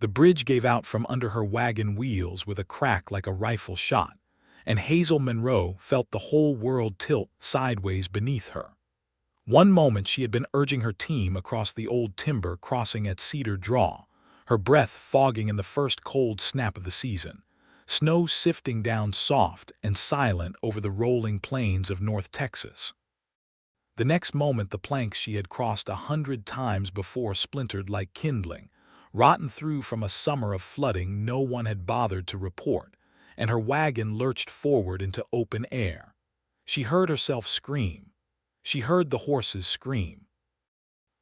The bridge gave out from under her wagon wheels with a crack like a rifle shot, and Hazel Monroe felt the whole world tilt sideways beneath her. One moment she had been urging her team across the old timber crossing at Cedar Draw, her breath fogging in the first cold snap of the season, snow sifting down soft and silent over the rolling plains of North Texas. The next moment the planks she had crossed 100 times before splintered like kindling, rotten through from a summer of flooding no one had bothered to report, and her wagon lurched forward into open air. She heard herself scream. She heard the horses scream.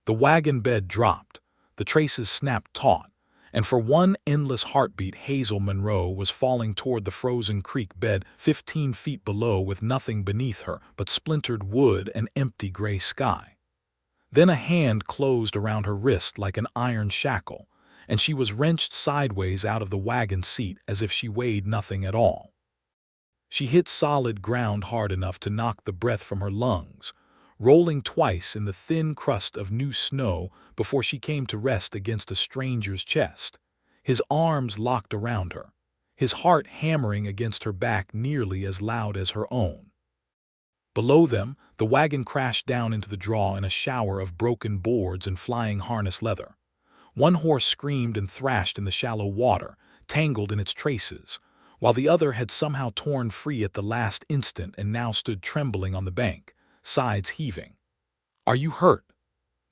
The wagon bed dropped, the traces snapped taut, and for one endless heartbeat Hazel Monroe was falling toward the frozen creek bed 15 feet below with nothing beneath her but splintered wood and empty gray sky. Then a hand closed around her wrist like an iron shackle, and she was wrenched sideways out of the wagon seat as if she weighed nothing at all. She hit solid ground hard enough to knock the breath from her lungs, rolling twice in the thin crust of new snow before she came to rest against a stranger's chest, his arms locked around her, his heart hammering against her back nearly as loud as her own. Below them, the wagon crashed down into the draw in a shower of broken boards and flying harness leather. One horse screamed and thrashed in the shallow water, tangled in its traces, while the other had somehow torn free at the last instant and now stood trembling on the bank, sides heaving. "Are you hurt?"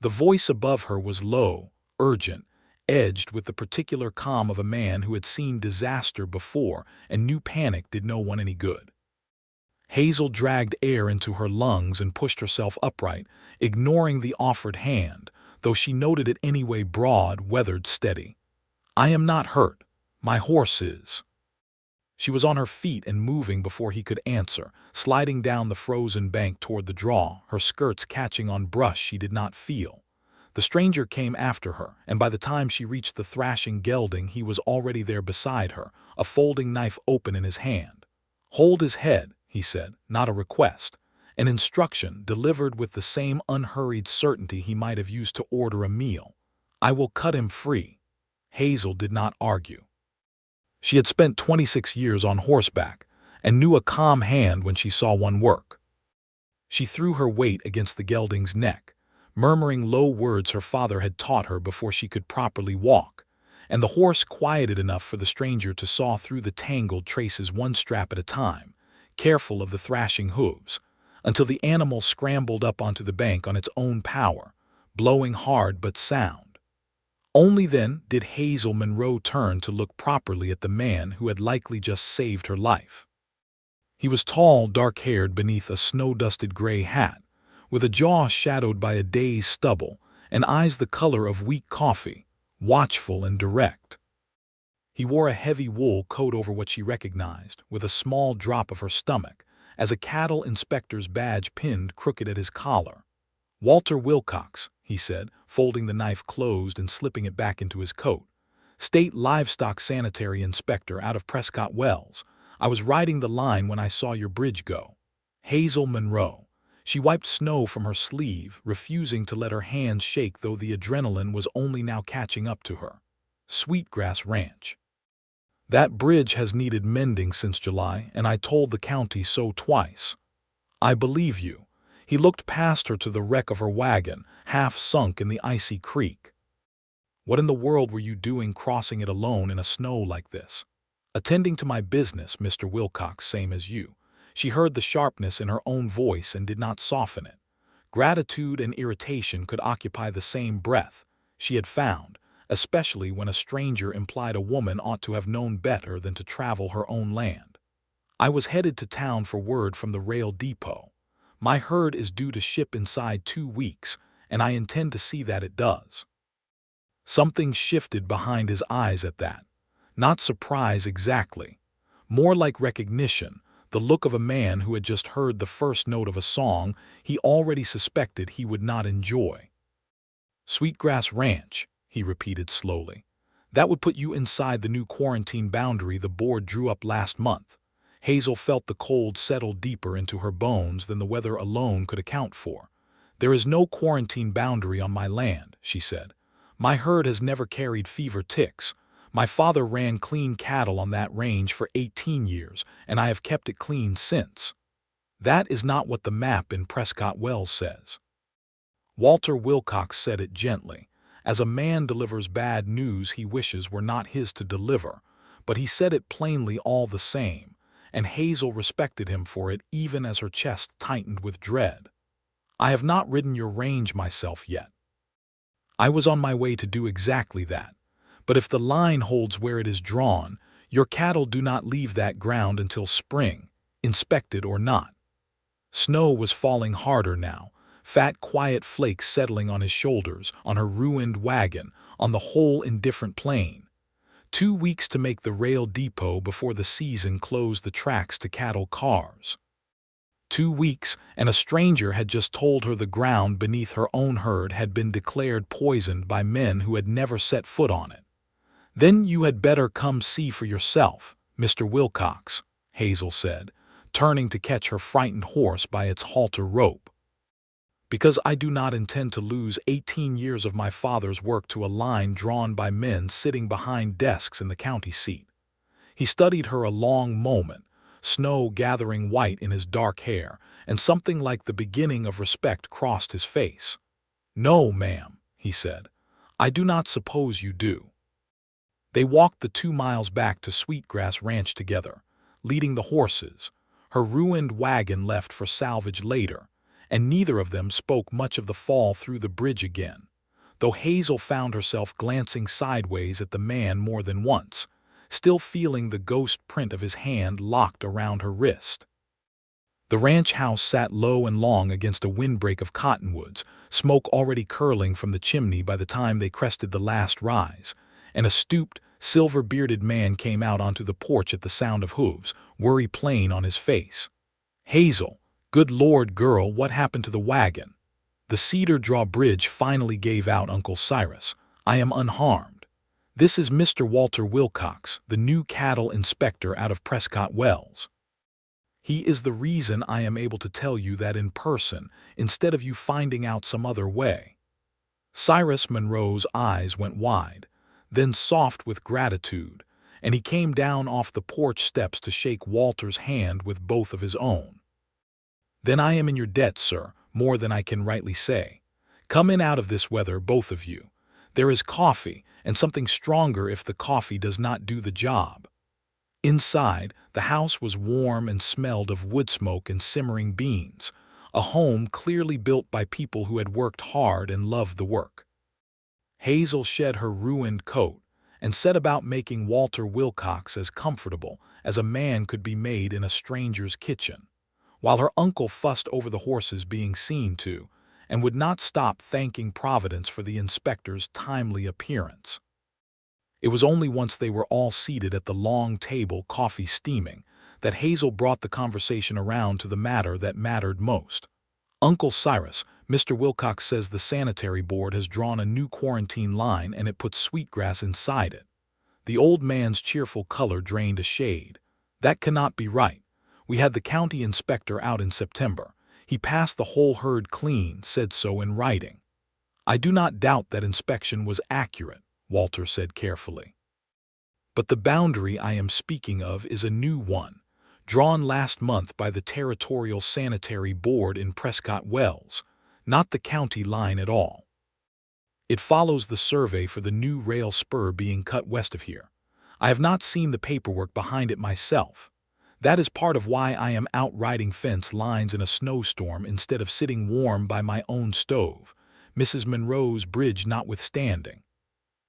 The voice above her was low, urgent, edged with the particular calm of a man who had seen disaster before and knew panic did no one any good. Hazel dragged air into her lungs and pushed herself upright, ignoring the offered hand, though she noted it anyway, broad, weathered, steady. "I am not hurt. My horse is." She was on her feet and moving before he could answer, sliding down the frozen bank toward the draw, her skirts catching on brush she did not feel. The stranger came after her, and by the time she reached the thrashing gelding he was already there beside her, a folding knife open in his hand. "Hold his head," he said, not a request, an instruction delivered with the same unhurried certainty he might have used to order a meal. "I will cut him free." Hazel did not argue. She had spent 26 years on horseback and knew a calm hand when she saw one work. She threw her weight against the gelding's neck, murmuring low words her father had taught her before she could properly walk, and the horse quieted enough for the stranger to saw through the tangled traces one strap at a time, careful of the thrashing hooves, until the animal scrambled up onto the bank on its own power, blowing hard but sound. Only then did Hazel Monroe turn to look properly at the man who had likely just saved her life. He was tall, dark-haired beneath a snow-dusted gray hat, with a jaw shadowed by a day's stubble and eyes the color of weak coffee, watchful and direct. He wore a heavy wool coat over what she recognized, with a small drop of her stomach, as a cattle inspector's badge pinned crooked at his collar. "Walter Wilcox," he said, folding the knife closed and slipping it back into his coat. "State Livestock Sanitary Inspector out of Prescott Wells. I was riding the line when I saw your bridge go." Hazel Monroe. She wiped snow from her sleeve, refusing to let her hands shake though the adrenaline was only now catching up to her. "Sweetgrass Ranch. That bridge has needed mending since July, and I told the county so twice." "I believe you." He looked past her to the wreck of her wagon, half sunk in the icy creek. "What in the world were you doing crossing it alone in a snow like this?" "Attending to my business, Mr. Wilcox, same as you." She heard the sharpness in her own voice and did not soften it. Gratitude and irritation could occupy the same breath, she had found, especially when a stranger implied a woman ought to have known better than to travel her own land. "I was headed to town for word from the rail depot. My herd is due to ship inside 2 weeks, and I intend to see that it does." Something shifted behind his eyes at that. Not surprise exactly. More like recognition, the look of a man who had just heard the first note of a song he already suspected he would not enjoy. "Sweetgrass Ranch," he repeated slowly. "That would put you inside the new quarantine boundary the board drew up last month." Hazel felt the cold settle deeper into her bones than the weather alone could account for. "There is no quarantine boundary on my land," she said. "My herd has never carried fever ticks, My father ran clean cattle on that range for 18 years, and I have kept it clean since. That is not what the map in Prescott Wells says. Walter Wilcox said it gently, as a man delivers bad news he wishes were not his to deliver, but he said it plainly all the same, and Hazel respected him for it even as her chest tightened with dread. I have not ridden your range myself yet. I was on my way to do exactly that, but if the line holds where it is drawn, your cattle do not leave that ground until spring, inspected or not. Snow was falling harder now, fat quiet flakes settling on his shoulders, on her ruined wagon, on the whole indifferent plain. 2 weeks to make the rail depot before the season closed the tracks to cattle cars. 2 weeks, and a stranger had just told her the ground beneath her own herd had been declared poisoned by men who had never set foot on it. Then you had better come see for yourself, Mr. Wilcox, Hazel said, turning to catch her frightened horse by its halter rope. Because I do not intend to lose 18 years of my father's work to a line drawn by men sitting behind desks in the county seat. He studied her a long moment, snow gathering white in his dark hair, and something like the beginning of respect crossed his face. "No, ma'am," he said. "I do not suppose you do." They walked the 2 miles back to Sweetgrass Ranch together, leading the horses, her ruined wagon left for salvage later, and neither of them spoke much of the fall through the bridge again, though Hazel found herself glancing sideways at the man more than once, still feeling the ghost print of his hand locked around her wrist. The ranch house sat low and long against a windbreak of cottonwoods, smoke already curling from the chimney by the time they crested the last rise, and a stooped, silver-bearded man came out onto the porch at the sound of hooves, worry plain on his face. "Hazel, good Lord, girl, what happened to the wagon?" "The Cedar Drawbridge finally gave out, Uncle Cyrus. I am unharmed. This is Mr. Walter Wilcox, the new cattle inspector out of Prescott Wells. He is the reason I am able to tell you that in person, instead of you finding out some other way." Cyrus Monroe's eyes went wide, then soft with gratitude, and he came down off the porch steps to shake Walter's hand with both of his own. "Then I am in your debt, sir, more than I can rightly say. Come in out of this weather, both of you. There is coffee, and something stronger if the coffee does not do the job." Inside, the house was warm and smelled of wood smoke and simmering beans, a home clearly built by people who had worked hard and loved the work. Hazel shed her ruined coat and set about making Walter Wilcox as comfortable as a man could be made in a stranger's kitchen, while her uncle fussed over the horses being seen to, and would not stop thanking Providence for the inspector's timely appearance. It was only once they were all seated at the long table, coffee steaming, that Hazel brought the conversation around to the matter that mattered most. "Uncle Cyrus, Mr. Wilcox says the sanitary board has drawn a new quarantine line and it puts Sweetgrass inside it." The old man's cheerful color drained a shade. "That cannot be right. We had the county inspector out in September. He passed the whole herd clean, said so in writing." "I do not doubt that inspection was accurate," Walter said carefully. "But the boundary I am speaking of is a new one, drawn last month by the Territorial Sanitary Board in Prescott Wells, not the county line at all. It follows the survey for the new rail spur being cut west of here. I have not seen the paperwork behind it myself. That is part of why I am out riding fence lines in a snowstorm instead of sitting warm by my own stove, Mrs. Monroe's bridge notwithstanding."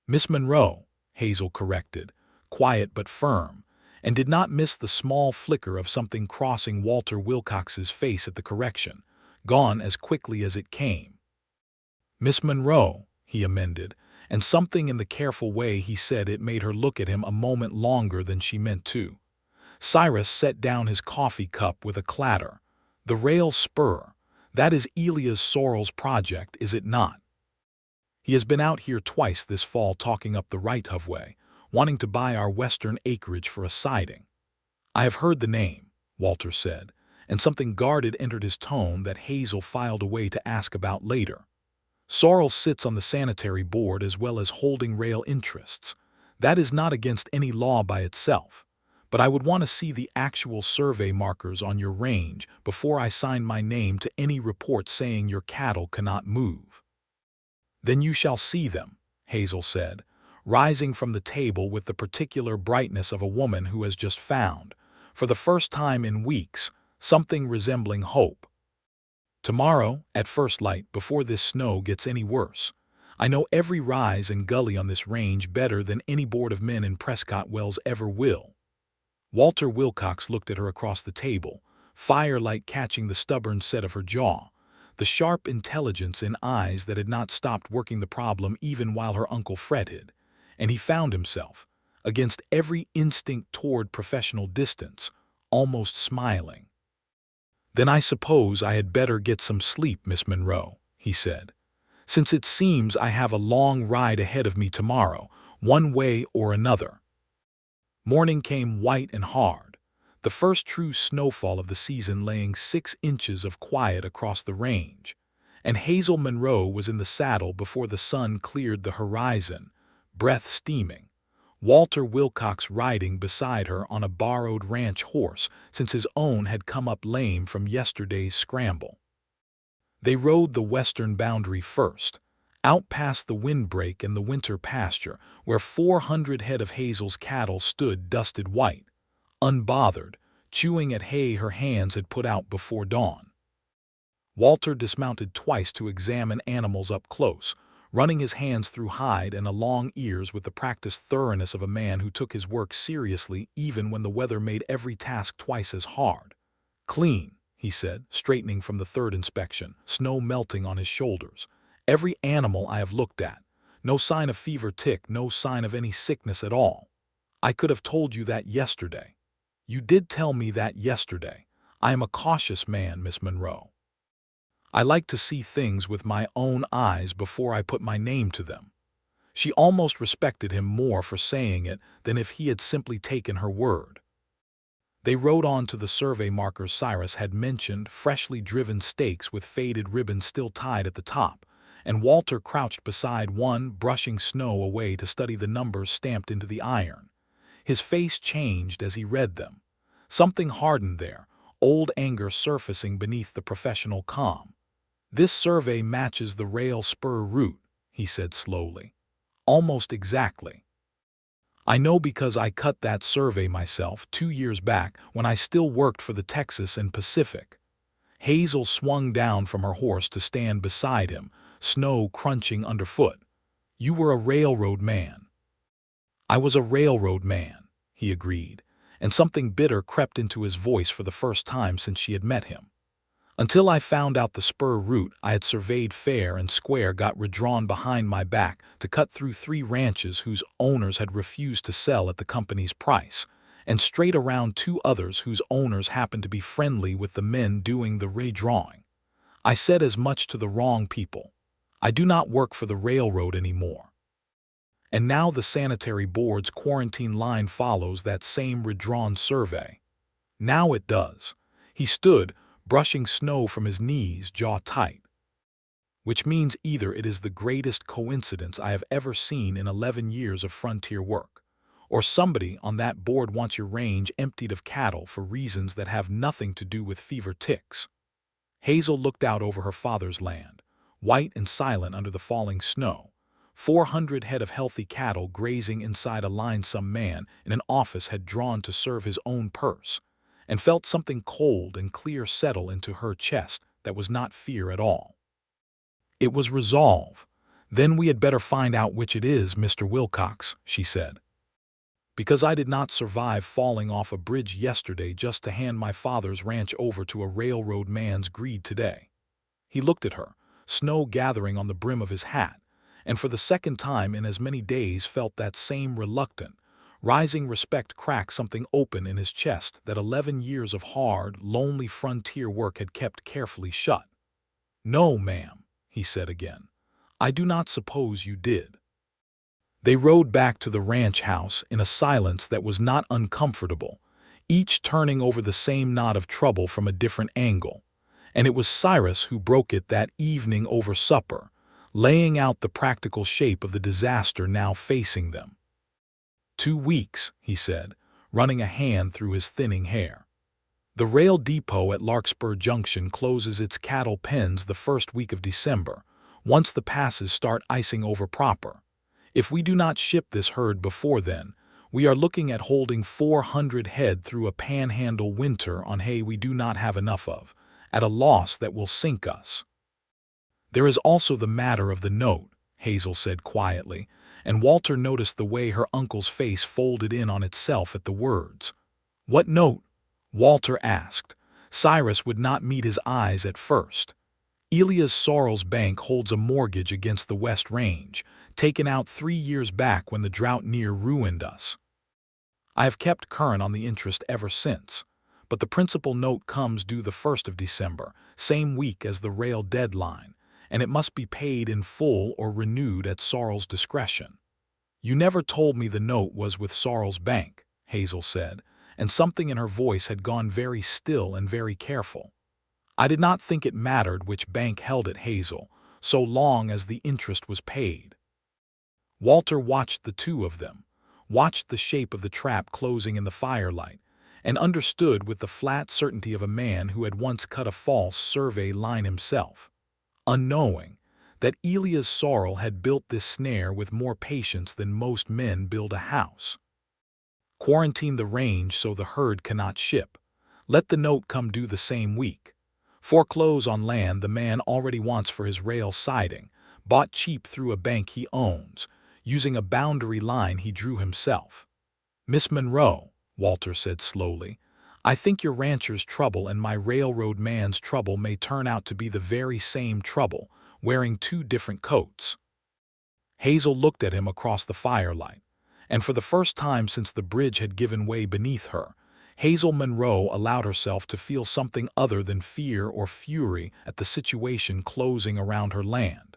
"Miss Monroe," Hazel corrected, quiet but firm, and did not miss the small flicker of something crossing Walter Wilcox's face at the correction, gone as quickly as it came. "Miss Monroe," he amended, and something in the careful way he said it made her look at him a moment longer than she meant to. Cyrus set down his coffee cup with a clatter. "The rail spur, that is Elias Sorrell's project, is it not? He has been out here twice this fall talking up the right-of way, wanting to buy our western acreage for a siding." "I have heard the name," Walter said, and something guarded entered his tone that Hazel filed away to ask about later. "Sorrell sits on the sanitary board as well as holding rail interests. That is not against any law by itself, but I would want to see the actual survey markers on your range before I sign my name to any report saying your cattle cannot move." "Then you shall see them," Hazel said, rising from the table with the particular brightness of a woman who has just found, for the first time in weeks, something resembling hope. "Tomorrow, at first light, before this snow gets any worse. I know every rise and gully on this range better than any board of men in Prescott Wells ever will." Walter Wilcox looked at her across the table, firelight catching the stubborn set of her jaw, the sharp intelligence in eyes that had not stopped working the problem even while her uncle fretted, and he found himself, against every instinct toward professional distance, almost smiling. "Then I suppose I had better get some sleep, Miss Monroe," he said, "since it seems I have a long ride ahead of me tomorrow, one way or another." Morning came white and hard, the first true snowfall of the season laying 6 inches of quiet across the range, and Hazel Monroe was in the saddle before the sun cleared the horizon, breath steaming, Walter Wilcox riding beside her on a borrowed ranch horse since his own had come up lame from yesterday's scramble. They rode the western boundary first, out past the windbreak and the winter pasture, where 400 head of Hazel's cattle stood dusted white, unbothered, chewing at hay her hands had put out before dawn. Walter dismounted twice to examine animals up close, running his hands through hide and along ears with the practiced thoroughness of a man who took his work seriously even when the weather made every task twice as hard. "Clean," he said, straightening from the third inspection, snow melting on his shoulders. "Every animal I have looked at. No sign of fever tick, no sign of any sickness at all. I could have told you that yesterday. You did tell me that yesterday. I am a cautious man, Miss Monroe. I like to see things with my own eyes before I put my name to them." She almost respected him more for saying it than if he had simply taken her word. They rode on to the survey markers Cyrus had mentioned, freshly driven stakes with faded ribbons still tied at the top, and Walter crouched beside one, brushing snow away to study the numbers stamped into the iron. His face changed as he read them. Something hardened there, old anger surfacing beneath the professional calm. "This survey matches the rail spur route," he said slowly. "Almost exactly. I know because I cut that survey myself 2 years back when I still worked for the Texas and Pacific." Hazel swung down from her horse to stand beside him, snow crunching underfoot. "You were a railroad man." "I was a railroad man," he agreed, and something bitter crept into his voice for the first time since she had met him. "Until I found out the spur route I had surveyed fair and square got redrawn behind my back to cut through 3 ranches whose owners had refused to sell at the company's price, and straight around 2 others whose owners happened to be friendly with the men doing the redrawing. I said as much to the wrong people. I do not work for the railroad anymore." And now the sanitary board's quarantine line follows that same redrawn survey. Now it does. He stood, brushing snow from his knees, jaw tight. "Which means either it is the greatest coincidence I have ever seen in 11 years of frontier work, or somebody on that board wants your range emptied of cattle for reasons that have nothing to do with fever ticks." Hazel looked out over her father's land, white and silent under the falling snow, 400 head of healthy cattle grazing inside a line some man in an office had drawn to serve his own purse, and felt something cold and clear settle into her chest that was not fear at all. It was resolve. "Then we had better find out which it is, Mr. Wilcox," she said. "Because I did not survive falling off a bridge yesterday just to hand my father's ranch over to a railroad man's greed today." He looked at her, snow gathering on the brim of his hat, and for the second time in as many days felt that same reluctant, rising respect crack something open in his chest that 11 years of hard, lonely frontier work had kept carefully shut. "No, ma'am," he said again. "I do not suppose you did." They rode back to the ranch house in a silence that was not uncomfortable, each turning over the same knot of trouble from a different angle, and it was Cyrus who broke it that evening over supper, laying out the practical shape of the disaster now facing them. 2 weeks, he said, running a hand through his thinning hair. The rail depot at Larkspur Junction closes its cattle pens the first week of December, once the passes start icing over proper. If we do not ship this herd before then, we are looking at holding 400 head through a panhandle winter on hay we do not have enough of, at a loss that will sink us. There is also the matter of the note, Hazel said quietly, and Walter noticed the way her uncle's face folded in on itself at the words. What note? Walter asked. Cyrus would not meet his eyes at first. Elias Sorrel's bank holds a mortgage against the West Range, taken out 3 years back when the drought near ruined us. I have kept current on the interest ever since, but the principal note comes due the 1st of December, same week as the rail deadline, and it must be paid in full or renewed at Sorrel's discretion. You never told me the note was with Sorrel's bank, Hazel said, and something in her voice had gone very still and very careful. I did not think it mattered which bank held it, Hazel, so long as the interest was paid. Walter watched the two of them, watched the shape of the trap closing in the firelight, and understood with the flat certainty of a man who had once cut a false survey line himself, unknowing that Elias Sorrel had built this snare with more patience than most men build a house. Quarantine the range so the herd cannot ship. Let the note come due the same week. Foreclose on land the man already wants for his rail siding, bought cheap through a bank he owns, using a boundary line he drew himself. Miss Monroe, Walter said slowly, I think your rancher's trouble and my railroad man's trouble may turn out to be the very same trouble, wearing 2 different coats. Hazel looked at him across the firelight, and for the first time since the bridge had given way beneath her, Hazel Monroe allowed herself to feel something other than fear or fury at the situation closing around her land.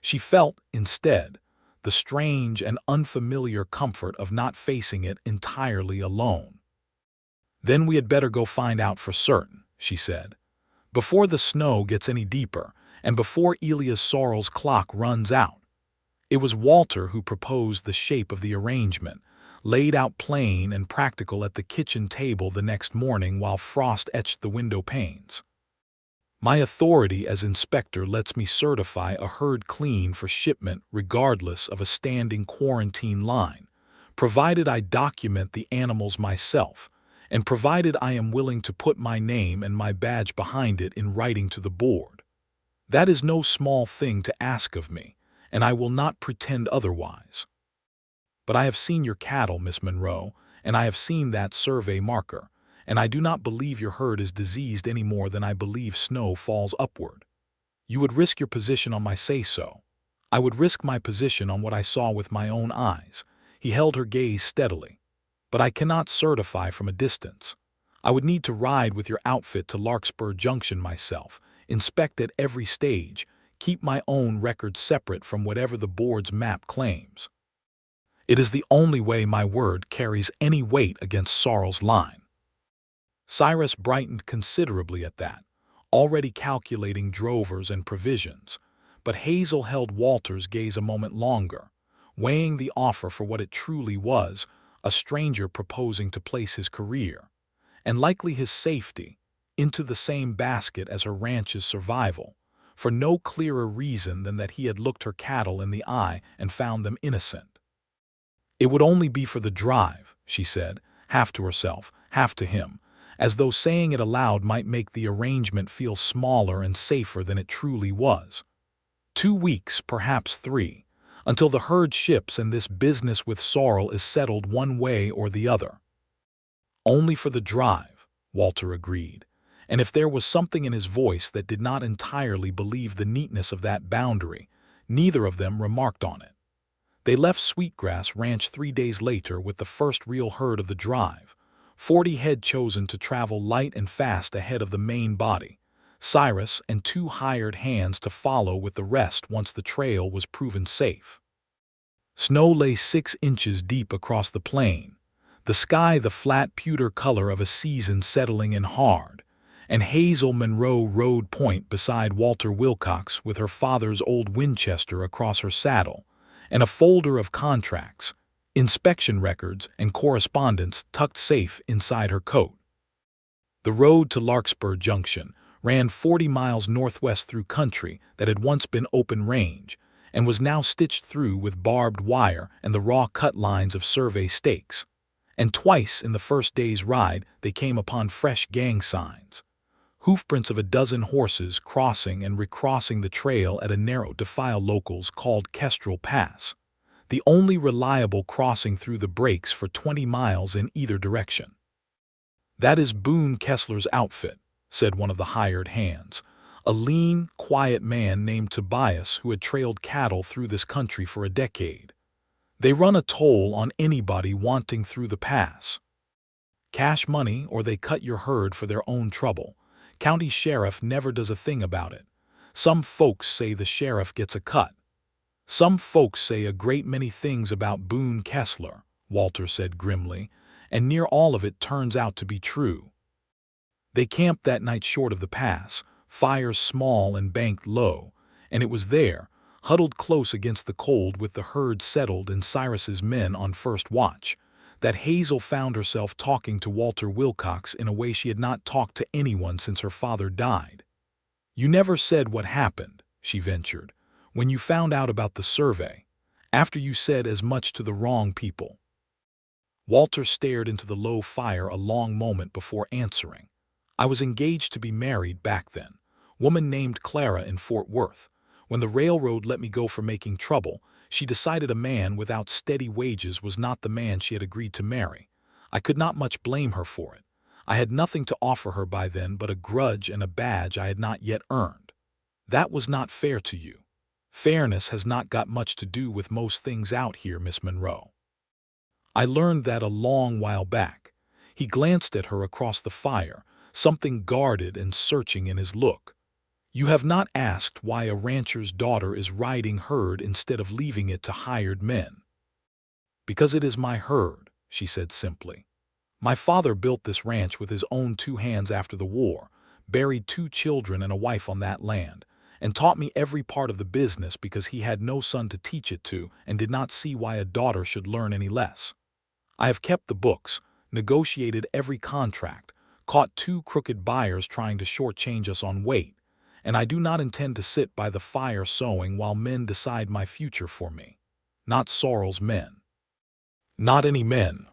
She felt, instead, the strange and unfamiliar comfort of not facing it entirely alone. Then we had better go find out for certain, she said, before the snow gets any deeper and before Elias Sorrel's clock runs out. It was Walter who proposed the shape of the arrangement, laid out plain and practical at the kitchen table the next morning while frost etched the window panes. My authority as inspector lets me certify a herd clean for shipment regardless of a standing quarantine line, provided I document the animals myself, and provided I am willing to put my name and my badge behind it in writing to the board. That is no small thing to ask of me, and I will not pretend otherwise. But I have seen your cattle, Miss Monroe, and I have seen that survey marker, and I do not believe your herd is diseased any more than I believe snow falls upward. You would risk your position on my say-so. I would risk my position on what I saw with my own eyes. He held her gaze steadily. But I cannot certify from a distance. I would need to ride with your outfit to Larkspur Junction myself, inspect at every stage, keep my own record separate from whatever the board's map claims. It is the only way my word carries any weight against Sorrel's line. Cyrus brightened considerably at that, already calculating drovers and provisions, but Hazel held Walter's gaze a moment longer, weighing the offer for what it truly was, a stranger proposing to place his career, and likely his safety, into the same basket as her ranch's survival, for no clearer reason than that he had looked her cattle in the eye and found them innocent. It would only be for the drive, she said, half to herself, half to him, as though saying it aloud might make the arrangement feel smaller and safer than it truly was. 2 weeks, perhaps 3, until the herd ships and this business with Sorrel is settled one way or the other. Only for the drive, Walter agreed, and if there was something in his voice that did not entirely believe the neatness of that boundary, neither of them remarked on it. They left Sweetgrass Ranch 3 days later with the first real herd of the drive, 40 head chosen to travel light and fast ahead of the main body, Cyrus and 2 hired hands to follow with the rest once the trail was proven safe. Snow lay 6 inches deep across the plain, the sky the flat pewter color of a season settling in hard, and Hazel Monroe rode point beside Walter Wilcox with her father's old Winchester across her saddle, and a folder of contracts, inspection records and correspondence tucked safe inside her coat. The road to Larkspur Junction ran 40 miles northwest through country that had once been open range and was now stitched through with barbed wire and the raw cut lines of survey stakes. And twice in the first day's ride they came upon fresh gang signs. Hoofprints of a dozen horses crossing and recrossing the trail at a narrow defile locals called Kestrel Pass, the only reliable crossing through the breaks for 20 miles in either direction. "That is Boone Kessler's outfit," said one of the hired hands, a lean, quiet man named Tobias who had trailed cattle through this country for a decade. "They run a toll on anybody wanting through the pass. Cash money or they cut your herd for their own trouble. County sheriff never does a thing about it. Some folks say the sheriff gets a cut." "Some folks say a great many things about Boone Kessler," Walter said grimly, "and near all of it turns out to be true." They camped that night short of the pass, fires small and banked low, and it was there, huddled close against the cold with the herd settled and Cyrus's men on first watch, that Hazel found herself talking to Walter Wilcox in a way she had not talked to anyone since her father died. "You never said what happened," she ventured, "when you found out about the survey, after you said as much to the wrong people." Walter stared into the low fire a long moment before answering. "I was engaged to be married back then. Woman named Clara in Fort Worth. When the railroad let me go for making trouble, she decided a man without steady wages was not the man she had agreed to marry. I could not much blame her for it. I had nothing to offer her by then but a grudge and a badge I had not yet earned. That was not fair to you. Fairness has not got much to do with most things out here, Miss Monroe. I learned that a long while back." He glanced at her across the fire, something guarded and searching in his look. "You have not asked why a rancher's daughter is riding herd instead of leaving it to hired men." "Because it is my herd," she said simply. "My father built this ranch with his own 2 hands after the war, buried 2 children and a wife on that land, and taught me every part of the business because he had no son to teach it to and did not see why a daughter should learn any less. I have kept the books, negotiated every contract, caught 2 crooked buyers trying to shortchange us on weight, and I do not intend to sit by the fire sewing while men decide my future for me. Not Sorrel's men." "Not any men."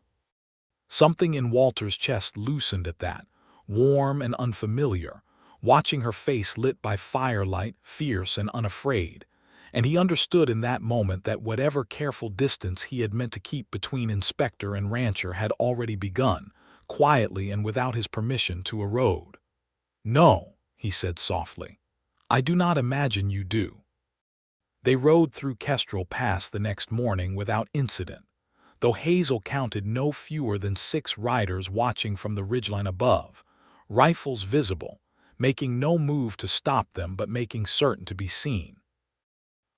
Something in Walter's chest loosened at that, warm and unfamiliar, watching her face lit by firelight, fierce and unafraid, and he understood in that moment that whatever careful distance he had meant to keep between inspector and rancher had already begun, quietly and without his permission, to erode. "No," he said softly. "I do not imagine you do." They rode through Kestrel Pass the next morning without incident, though Hazel counted no fewer than 6 riders watching from the ridgeline above, rifles visible, making no move to stop them but making certain to be seen.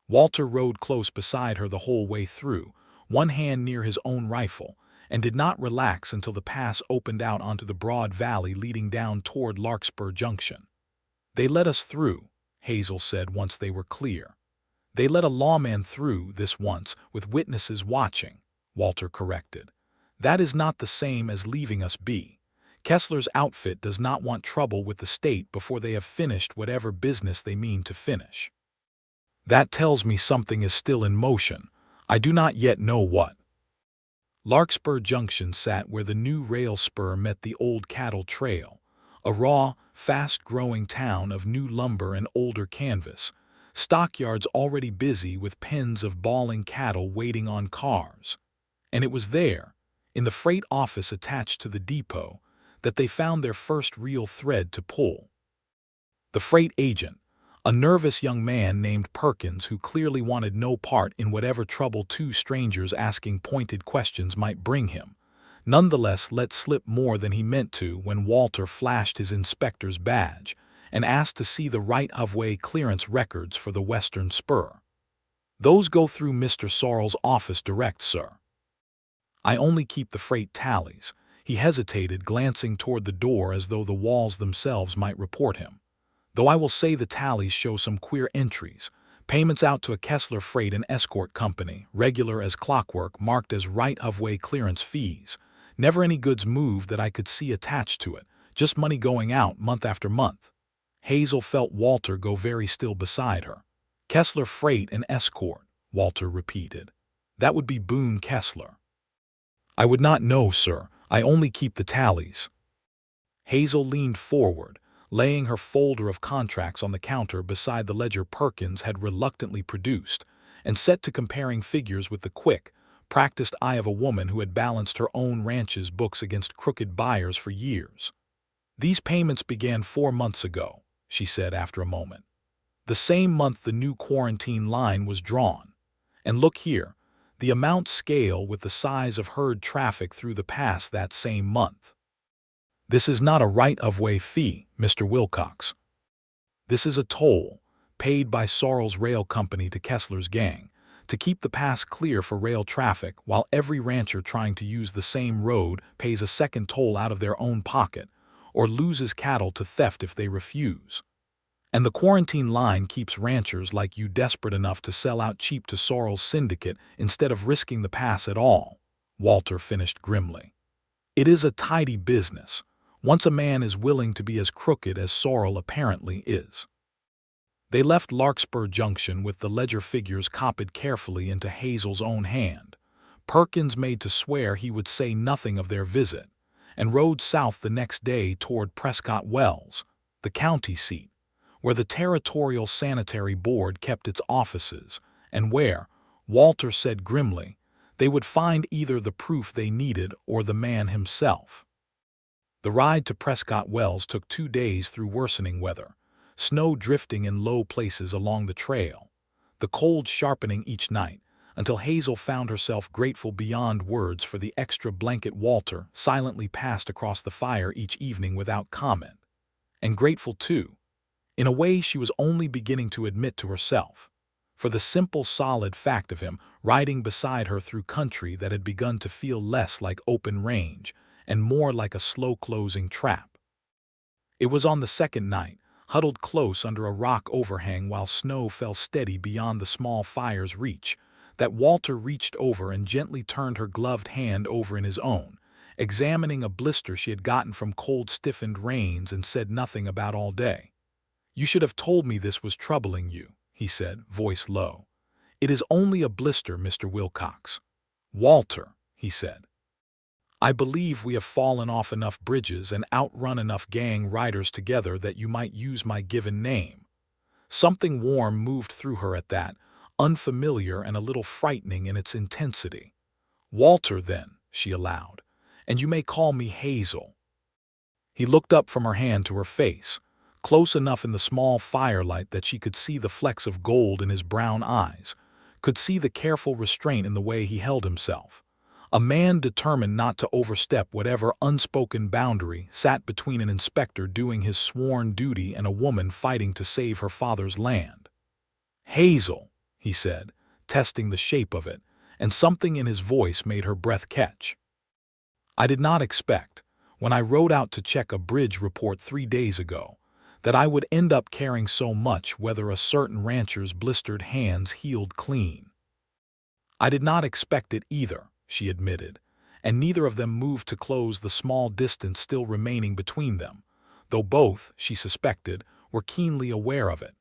Walter rode close beside her the whole way through, one hand near his own rifle, and did not relax until the pass opened out onto the broad valley leading down toward Larkspur Junction. "They let us through," Hazel said once they were clear. "They let a lawman through this once with witnesses watching," Walter corrected. "That is not the same as leaving us be. Kessler's outfit does not want trouble with the state before they have finished whatever business they mean to finish." "That tells me something is still in motion. I do not yet know what." Larkspur Junction sat where the new rail spur met the old cattle trail, a raw, fast-growing town of new lumber and older canvas, stockyards already busy with pens of bawling cattle waiting on cars. And it was there, in the freight office attached to the depot, that they found their first real thread to pull. The freight agent, a nervous young man named Perkins who clearly wanted no part in whatever trouble 2 strangers asking pointed questions might bring him, nonetheless let slip more than he meant to when Walter flashed his inspector's badge and asked to see the right-of-way clearance records for the western spur. "Those go through Mr. Sorrel's office direct, sir." "I only keep the freight tallies." He hesitated, glancing toward the door as though the walls themselves might report him. "Though I will say the tallies show some queer entries, Payments out to a Kessler Freight and Escort Company, regular as clockwork, marked as right-of-way clearance fees. Never any goods moved that I could see attached to it, just money going out month after month. Hazel felt Walter go very still beside her. Kessler Freight and Escort, Walter repeated. That would be Boone Kessler. I would not know, sir. I only keep the tallies. Hazel leaned forward, laying her folder of contracts on the counter beside the ledger Perkins had reluctantly produced, and set to comparing figures with the quick, practiced eye of a woman who had balanced her own ranch's books against crooked buyers for years. These payments began 4 months ago, she said after a moment. The same month the new quarantine line was drawn. And look here, the amounts scale with the size of herd traffic through the pass that same month. This is not a right-of-way fee, Mr. Wilcox. This is a toll, paid by Sorrell's rail company to Kessler's gang, to keep the pass clear for rail traffic while every rancher trying to use the same road pays a second toll out of their own pocket, or loses cattle to theft if they refuse. And the quarantine line keeps ranchers like you desperate enough to sell out cheap to Sorrell's syndicate instead of risking the pass at all, Walter finished grimly. It is a tidy business, once a man is willing to be as crooked as Sorrell apparently is. They left Larkspur Junction with the ledger figures copied carefully into Hazel's own hand. Perkins made to swear he would say nothing of their visit, and rode south the next day toward Prescott Wells, the county seat, where the Territorial Sanitary Board kept its offices, and where, Walter said grimly, they would find either the proof they needed or the man himself. The ride to Prescott Wells took 2 days through worsening weather, snow drifting in low places along the trail, the cold sharpening each night, until Hazel found herself grateful beyond words for the extra blanket Walter silently passed across the fire each evening without comment. And grateful, too, in a way she was only beginning to admit to herself, for the simple solid fact of him riding beside her through country that had begun to feel less like open range and more like a slow-closing trap. It was on the second night, huddled close under a rock overhang while snow fell steady beyond the small fire's reach, that Walter reached over and gently turned her gloved hand over in his own, examining a blister she had gotten from cold-stiffened rains and said nothing about all day. You should have told me this was troubling you, he said, voice low. It is only a blister, Mr. Wilcox. Walter, he said. I believe we have fallen off enough bridges and outrun enough gang riders together that you might use my given name. Something warm moved through her at that, unfamiliar and a little frightening in its intensity. Walter, then, she allowed, and you may call me Hazel. He looked up from her hand to her face, close enough in the small firelight that she could see the flecks of gold in his brown eyes, could see the careful restraint in the way he held himself. A man determined not to overstep whatever unspoken boundary sat between an inspector doing his sworn duty and a woman fighting to save her father's land. Hazel, he said, testing the shape of it, and something in his voice made her breath catch. I did not expect, when I rode out to check a bridge report 3 days ago, that I would end up caring so much whether a certain rancher's blistered hands healed clean. I did not expect it either, she admitted, and neither of them moved to close the small distance still remaining between them, though both, she suspected, were keenly aware of it.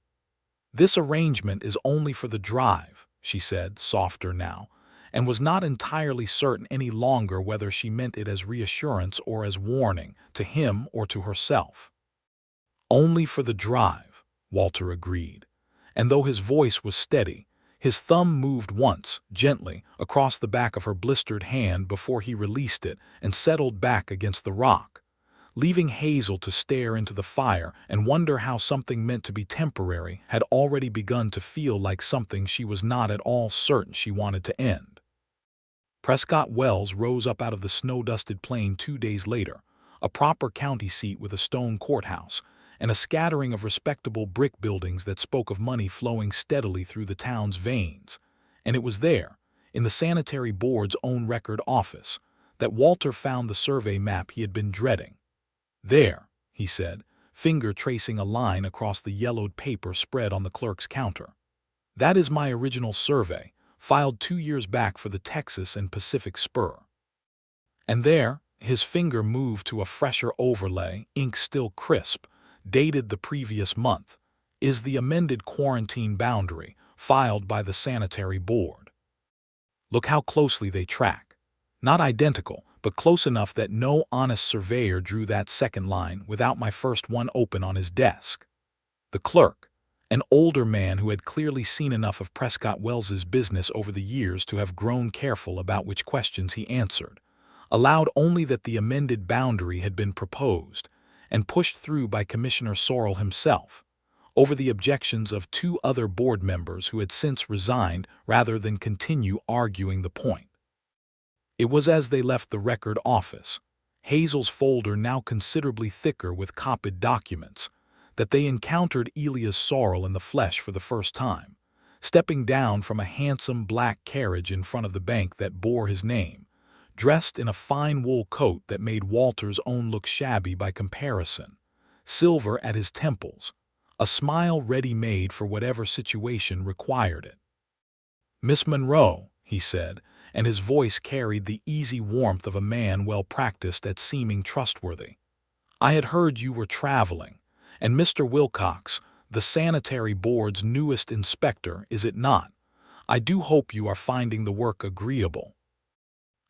This arrangement is only for the drive, she said, softer now, and was not entirely certain any longer whether she meant it as reassurance or as warning, to him or to herself. Only for the drive, Walter agreed, and though his voice was steady, his thumb moved once, gently, across the back of her blistered hand before he released it and settled back against the rock, leaving Hazel to stare into the fire and wonder how something meant to be temporary had already begun to feel like something she was not at all certain she wanted to end. Prescott Wells rose up out of the snow-dusted plain 2 days later, a proper county seat with a stone courthouse, and a scattering of respectable brick buildings that spoke of money flowing steadily through the town's veins. And it was there, in the Sanitary Board's own record office, that Walter found the survey map he had been dreading. There, he said, finger tracing a line across the yellowed paper spread on the clerk's counter. That is my original survey, filed 2 years back for the Texas and Pacific Spur. And there, his finger moved to a fresher overlay, ink still crisp, dated the previous month, is the amended quarantine boundary, filed by the Sanitary Board. Look how closely they track. Not identical, but close enough that no honest surveyor drew that second line without my first one open on his desk. The clerk, an older man who had clearly seen enough of Prescott Wells's business over the years to have grown careful about which questions he answered, allowed only that the amended boundary had been proposed and pushed through by Commissioner Sorrell himself, over the objections of 2 other board members who had since resigned rather than continue arguing the point. It was as they left the record office, Hazel's folder now considerably thicker with copied documents, that they encountered Elias Sorrell in the flesh for the first time, stepping down from a handsome black carriage in front of the bank that bore his name, dressed in a fine wool coat that made Walter's own look shabby by comparison, silver at his temples, a smile ready-made for whatever situation required it. "Miss Monroe," he said, and his voice carried the easy warmth of a man well practiced at seeming trustworthy. "I had heard you were traveling, and Mr. Wilcox, the Sanitary Board's newest inspector, is it not? I do hope you are finding the work agreeable."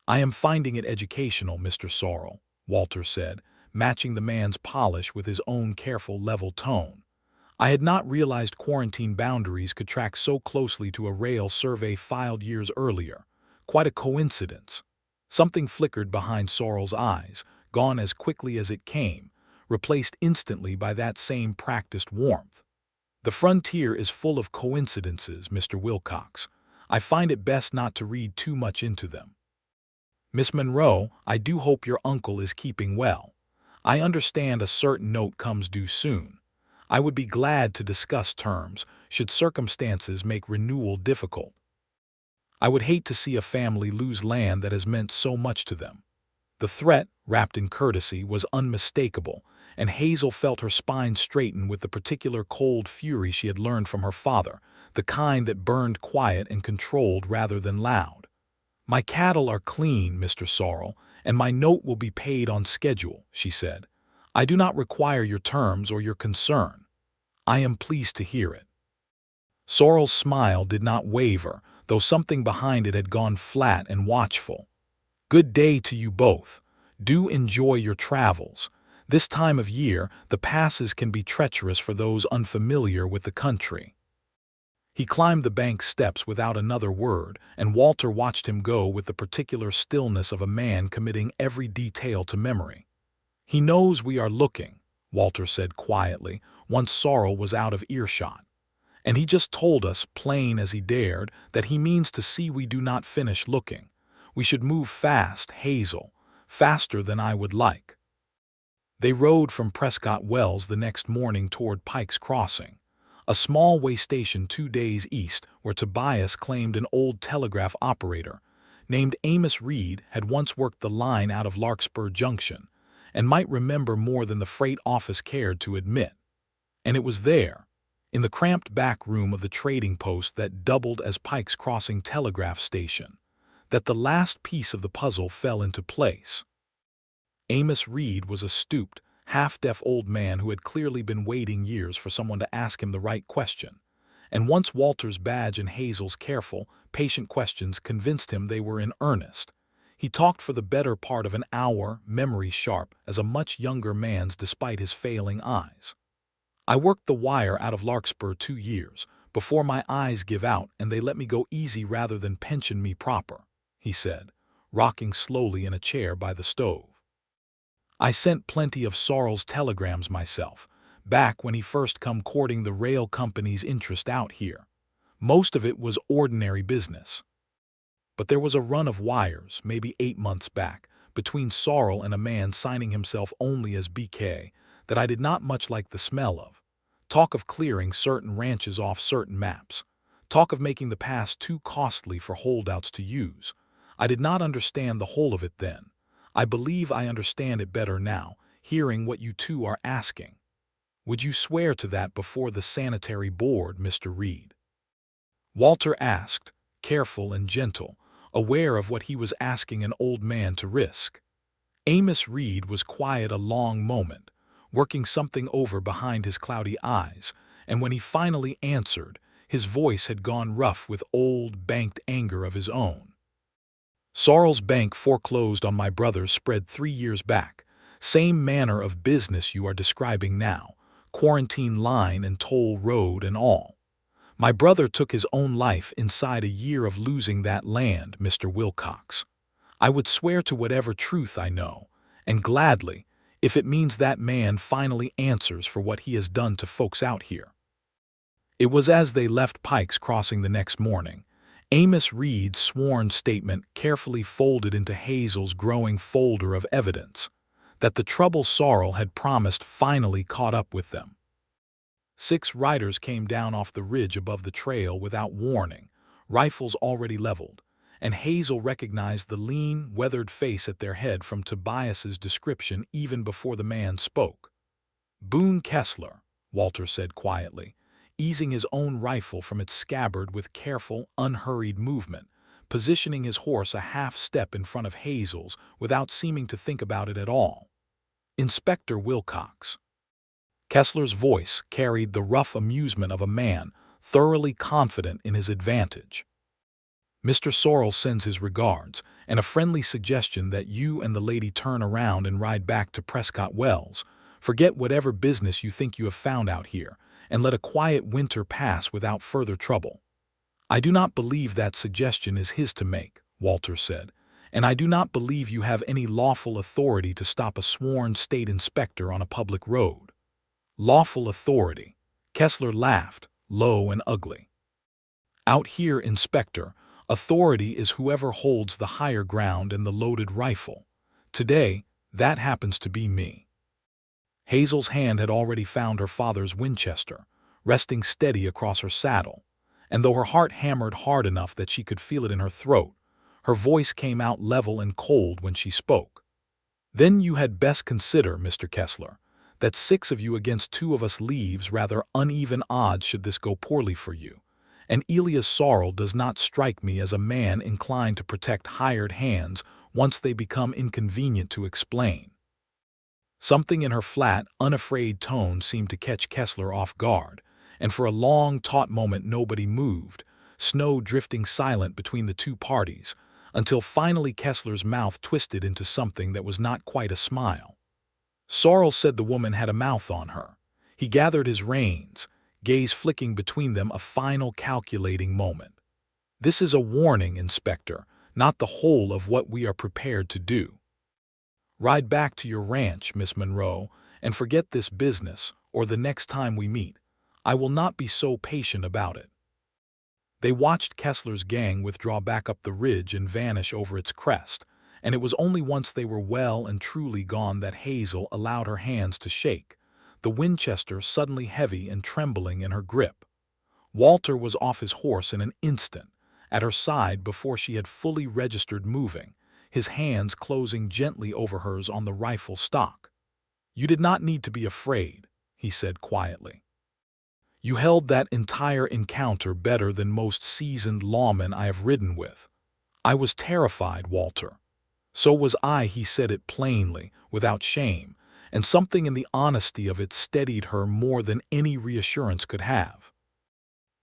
"I am finding it educational, Mr. Sorrell," Walter said, matching the man's polish with his own careful level tone. "I had not realized quarantine boundaries could track so closely to a rail survey filed years earlier. Quite a coincidence." Something flickered behind Sorrell's eyes, gone as quickly as it came, replaced instantly by that same practiced warmth. "The frontier is full of coincidences, Mr. Wilcox. I find it best not to read too much into them. Miss Monroe, I do hope your uncle is keeping well. I understand a certain note comes due soon. I would be glad to discuss terms, should circumstances make renewal difficult. I would hate to see a family lose land that has meant so much to them." The threat, wrapped in courtesy, was unmistakable, and Hazel felt her spine straighten with the particular cold fury she had learned from her father, the kind that burned quiet and controlled rather than loud. "My cattle are clean, Mr. Sorrell, and my note will be paid on schedule," she said. "I do not require your terms or your concern. I am pleased to hear it." Sorrell's smile did not waver, though something behind it had gone flat and watchful. "Good day to you both. Do enjoy your travels. This time of year, the passes can be treacherous for those unfamiliar with the country." He climbed the bank steps without another word, and Walter watched him go with the particular stillness of a man committing every detail to memory. "He knows we are looking," Walter said quietly, once Sorrell was out of earshot. "And he just told us, plain as he dared, that he means to see we do not finish looking. We should move fast, Hazel, faster than I would like." They rode from Prescott Wells the next morning toward Pike's Crossing, a small way station 2 days east where Tobias claimed an old telegraph operator named Amos Reed had once worked the line out of Larkspur Junction and might remember more than the freight office cared to admit. And it was there, in the cramped back room of the trading post that doubled as Pike's Crossing telegraph station, that the last piece of the puzzle fell into place. Amos Reed was a stooped, half-deaf old man who had clearly been waiting years for someone to ask him the right question, and once Walter's badge and Hazel's careful, patient questions convinced him they were in earnest, he talked for the better part of an hour, memory sharp as a much younger man's despite his failing eyes. "I worked the wire out of Larkspur 2 years, before my eyes give out and they let me go easy rather than pension me proper," he said, rocking slowly in a chair by the stove. "I sent plenty of Sorrell's telegrams myself, back when he first come courting the rail company's interest out here. Most of it was ordinary business. But there was a run of wires, maybe 8 months back, between Sorrell and a man signing himself only as BK, that I did not much like the smell of. Talk of clearing certain ranches off certain maps. Talk of making the pass too costly for holdouts to use. I did not understand the whole of it then. I believe I understand it better now, hearing what you two are asking. Would you swear to that before the Sanitary Board, Mr. Reed?" Walter asked, careful and gentle, aware of what he was asking an old man to risk. Amos Reed was quiet a long moment, working something over behind his cloudy eyes, and when he finally answered, his voice had gone rough with old, banked anger of his own. Sorrel's bank foreclosed on my brother's spread 3 years back. Same manner of business you are describing now, quarantine line and toll road and all. My brother took his own life inside a year of losing that land, Mr. Wilcox. I would swear to whatever truth I know, and gladly, if it means that man finally answers for what he has done to folks out here. It was as they left Pike's Crossing the next morning, Amos Reed's sworn statement carefully folded into Hazel's growing folder of evidence, that the trouble Sorrel had promised finally caught up with them. 6 riders came down off the ridge above the trail without warning, rifles already leveled, and Hazel recognized the lean, weathered face at their head from Tobias's description even before the man spoke. "Boone Kessler," Walter said quietly, easing his own rifle from its scabbard with careful, unhurried movement, positioning his horse a half step in front of Hazel's without seeming to think about it at all. "Inspector Wilcox." Kessler's voice carried the rough amusement of a man thoroughly confident in his advantage. "Mr. Sorrel sends his regards, and a friendly suggestion that you and the lady turn around and ride back to Prescott Wells. Forget whatever business you think you have found out here, and let a quiet winter pass without further trouble." "I do not believe that suggestion is his to make," Walter said, "and I do not believe you have any lawful authority to stop a sworn state inspector on a public road." "Lawful authority," Kessler laughed, low and ugly. "Out here, Inspector, authority is whoever holds the higher ground and the loaded rifle. Today, that happens to be me." Hazel's hand had already found her father's Winchester, resting steady across her saddle, and though her heart hammered hard enough that she could feel it in her throat, her voice came out level and cold when she spoke. "Then you had best consider, Mr. Kessler, that 6 of you against 2 of us leaves rather uneven odds should this go poorly for you, and Elias Sorrel does not strike me as a man inclined to protect hired hands once they become inconvenient to explain." Something in her flat, unafraid tone seemed to catch Kessler off guard, and for a long, taut moment nobody moved, snow drifting silent between the 2 parties, until finally Kessler's mouth twisted into something that was not quite a smile. "Sorrel said the woman had a mouth on her." He gathered his reins, gaze flicking between them a final calculating moment. "This is a warning, Inspector, not the whole of what we are prepared to do. Ride back to your ranch, Miss Monroe, and forget this business, or the next time we meet, I will not be so patient about it." They watched Kessler's gang withdraw back up the ridge and vanish over its crest, and it was only once they were well and truly gone that Hazel allowed her hands to shake, the Winchester suddenly heavy and trembling in her grip. Walter was off his horse in an instant, at her side before she had fully registered moving, his hands closing gently over hers on the rifle stock. "You did not need to be afraid," he said quietly. "You held that entire encounter better than most seasoned lawmen I have ridden with." "I was terrified, Walter." "So was I," he said it plainly, without shame, and something in the honesty of it steadied her more than any reassurance could have.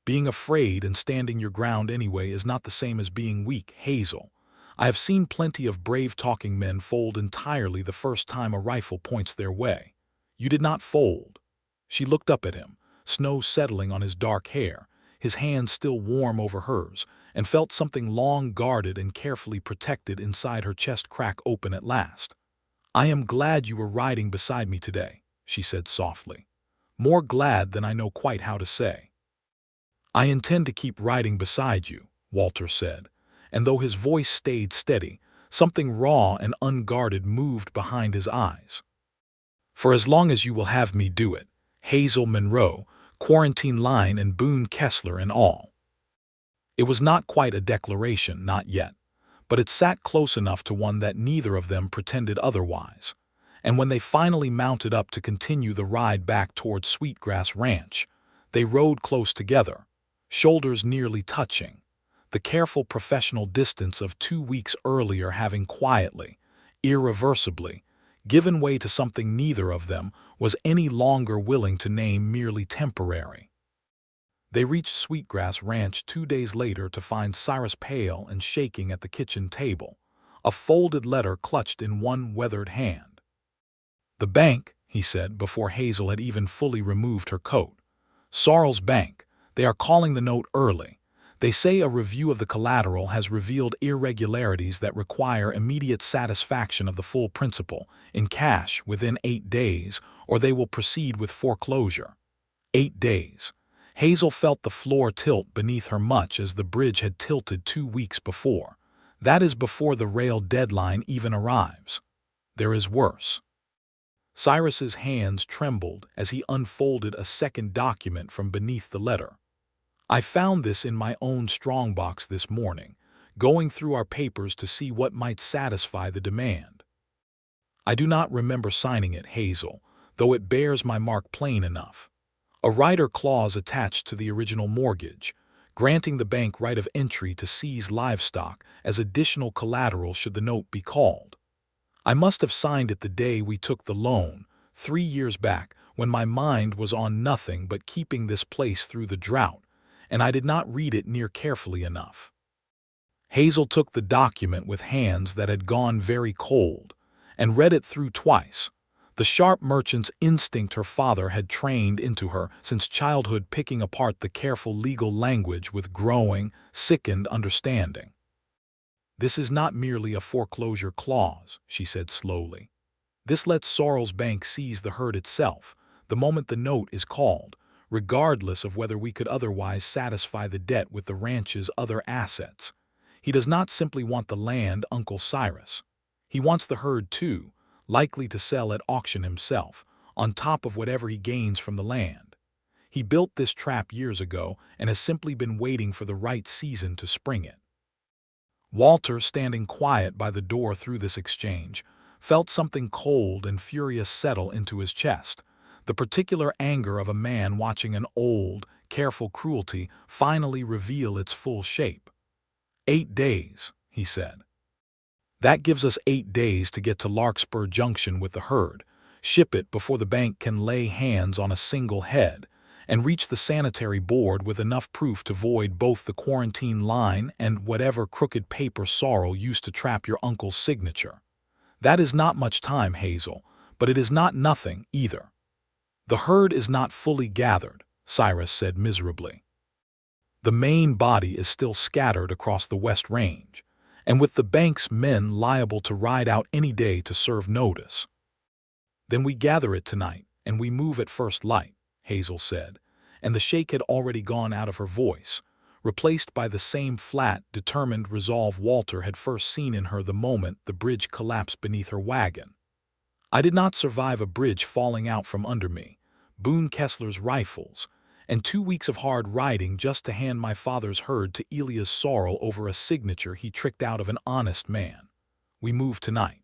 "Being afraid and standing your ground anyway is not the same as being weak, Hazel. I have seen plenty of brave-talking men fold entirely the first time a rifle points their way. You did not fold." She looked up at him, snow settling on his dark hair, his hand still warm over hers, and felt something long guarded and carefully protected inside her chest crack open at last. "I am glad you were riding beside me today," she said softly. "More glad than I know quite how to say." "I intend to keep riding beside you," Walter said, and though his voice stayed steady, something raw and unguarded moved behind his eyes. "For as long as you will have me do it, Hazel Monroe, quarantine line and Boone Kessler and all." It was not quite a declaration, not yet, but it sat close enough to one that neither of them pretended otherwise, and when they finally mounted up to continue the ride back toward Sweetgrass Ranch, they rode close together, shoulders nearly touching, the careful professional distance of 2 weeks earlier having quietly, irreversibly, given way to something neither of them was any longer willing to name merely temporary. They reached Sweetgrass Ranch 2 days later to find Cyrus pale and shaking at the kitchen table, a folded letter clutched in one weathered hand. "The bank," he said before Hazel had even fully removed her coat. "Sorrel's Bank. They are calling the note early. They say a review of the collateral has revealed irregularities that require immediate satisfaction of the full principal, in cash, within 8 days, or they will proceed with foreclosure." 8 days. Hazel felt the floor tilt beneath her much as the bridge had tilted 2 weeks before. That is before the rail deadline even arrives. There is worse. Cyrus's hands trembled as he unfolded a second document from beneath the letter. "I found this in my own strongbox this morning, going through our papers to see what might satisfy the demand. I do not remember signing it, Hazel, though it bears my mark plain enough. A rider clause attached to the original mortgage, granting the bank right of entry to seize livestock as additional collateral should the note be called. I must have signed it the day we took the loan, 3 years back, when my mind was on nothing but keeping this place through the drought, and I did not read it near carefully enough." Hazel took the document with hands that had gone very cold, and read it through twice, the sharp merchant's instinct her father had trained into her since childhood, picking apart the careful legal language with growing, sickened understanding. "This is not merely a foreclosure clause," she said slowly. "This lets Sorrel's Bank seize the herd itself, the moment the note is called, regardless of whether we could otherwise satisfy the debt with the ranch's other assets. He does not simply want the land, Uncle Cyrus. He wants the herd too, likely to sell at auction himself, on top of whatever he gains from the land. He built this trap years ago and has simply been waiting for the right season to spring it." Walter, standing quiet by the door through this exchange, felt something cold and furious settle into his chest, the particular anger of a man watching an old, careful cruelty finally reveal its full shape. 8 days, he said. "That gives us 8 days to get to Larkspur Junction with the herd, ship it before the bank can lay hands on a single head, and reach the sanitary board with enough proof to void both the quarantine line and whatever crooked paper Sorrel used to trap your uncle's signature. That is not much time, Hazel, but it is not nothing either." "The herd is not fully gathered," Cyrus said miserably. "The main body is still scattered across the West Range, and with the bank's men liable to ride out any day to serve notice." "Then we gather it tonight, and we move at first light," Hazel said, and the shake had already gone out of her voice, replaced by the same flat, determined resolve Walter had first seen in her the moment the bridge collapsed beneath her wagon. "I did not survive a bridge falling out from under me, Boone Kessler's rifles, and 2 weeks of hard riding just to hand my father's herd to Elias Sorrel over a signature he tricked out of an honest man. We move tonight."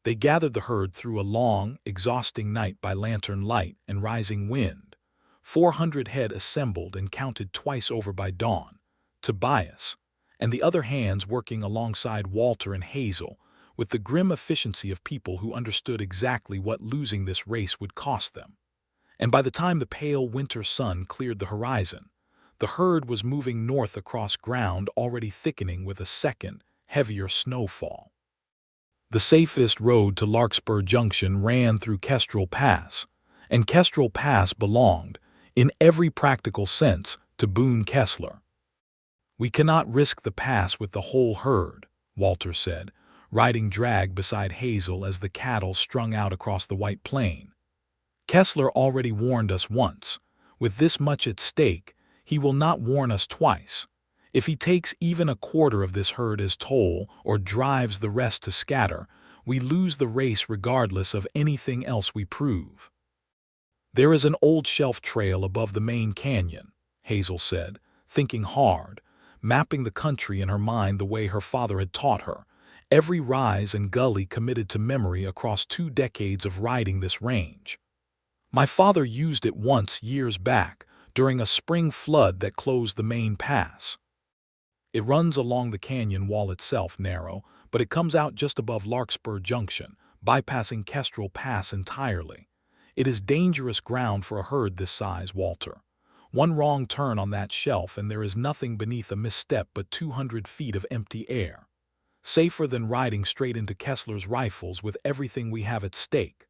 They gathered the herd through a long, exhausting night by lantern light and rising wind. 400 head assembled and counted twice over by dawn, Tobias, and the other hands working alongside Walter and Hazel, with the grim efficiency of people who understood exactly what losing this race would cost them. And by the time the pale winter sun cleared the horizon, the herd was moving north across ground already thickening with a second, heavier snowfall. The safest road to Larkspur Junction ran through Kestrel Pass, and Kestrel Pass belonged, in every practical sense, to Boone Kessler. "We cannot risk the pass with the whole herd," Walter said, riding drag beside Hazel as the cattle strung out across the white plain. "Kessler already warned us once. With this much at stake, he will not warn us twice. If he takes even a quarter of this herd as toll or drives the rest to scatter, we lose the race regardless of anything else we prove." "There is an old shelf trail above the main canyon," Hazel said, thinking hard, mapping the country in her mind the way her father had taught her, every rise and gully committed to memory across 2 decades of riding this range. "My father used it once years back during a spring flood that closed the main pass. It runs along the canyon wall itself, narrow, but it comes out just above Larkspur Junction, bypassing Kestrel Pass entirely. It is dangerous ground for a herd this size, Walter. One wrong turn on that shelf and there is nothing beneath a misstep but 200 feet of empty air. Safer than riding straight into Kessler's rifles with everything we have at stake.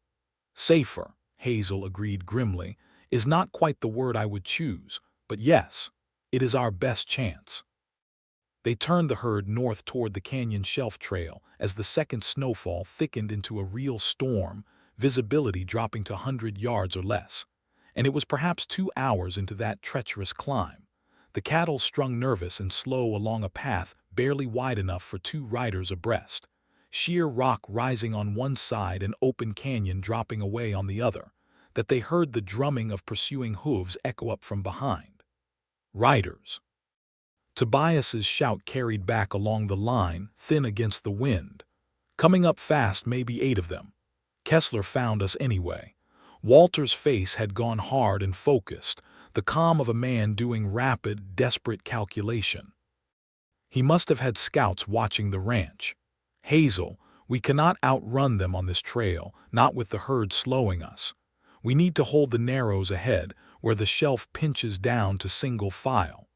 Safer, Hazel agreed grimly, is not quite the word I would choose, but yes, it is our best chance. They turned the herd north toward the canyon shelf trail as the second snowfall thickened into a real storm, visibility dropping to 100 yards or less. And it was perhaps 2 hours into that treacherous climb. The cattle strung nervous and slow along a path barely wide enough for 2 riders abreast. Sheer rock rising on one side and open canyon dropping away on the other, that they heard the drumming of pursuing hooves echo up from behind. Riders. Tobias's shout carried back along the line, thin against the wind. Coming up fast, maybe 8 of them. Kessler found us anyway. Walter's face had gone hard and focused, the calm of a man doing rapid, desperate calculation. He must have had scouts watching the ranch. Hazel, we cannot outrun them on this trail, not with the herd slowing us. We need to hold the narrows ahead, where the shelf pinches down to single file.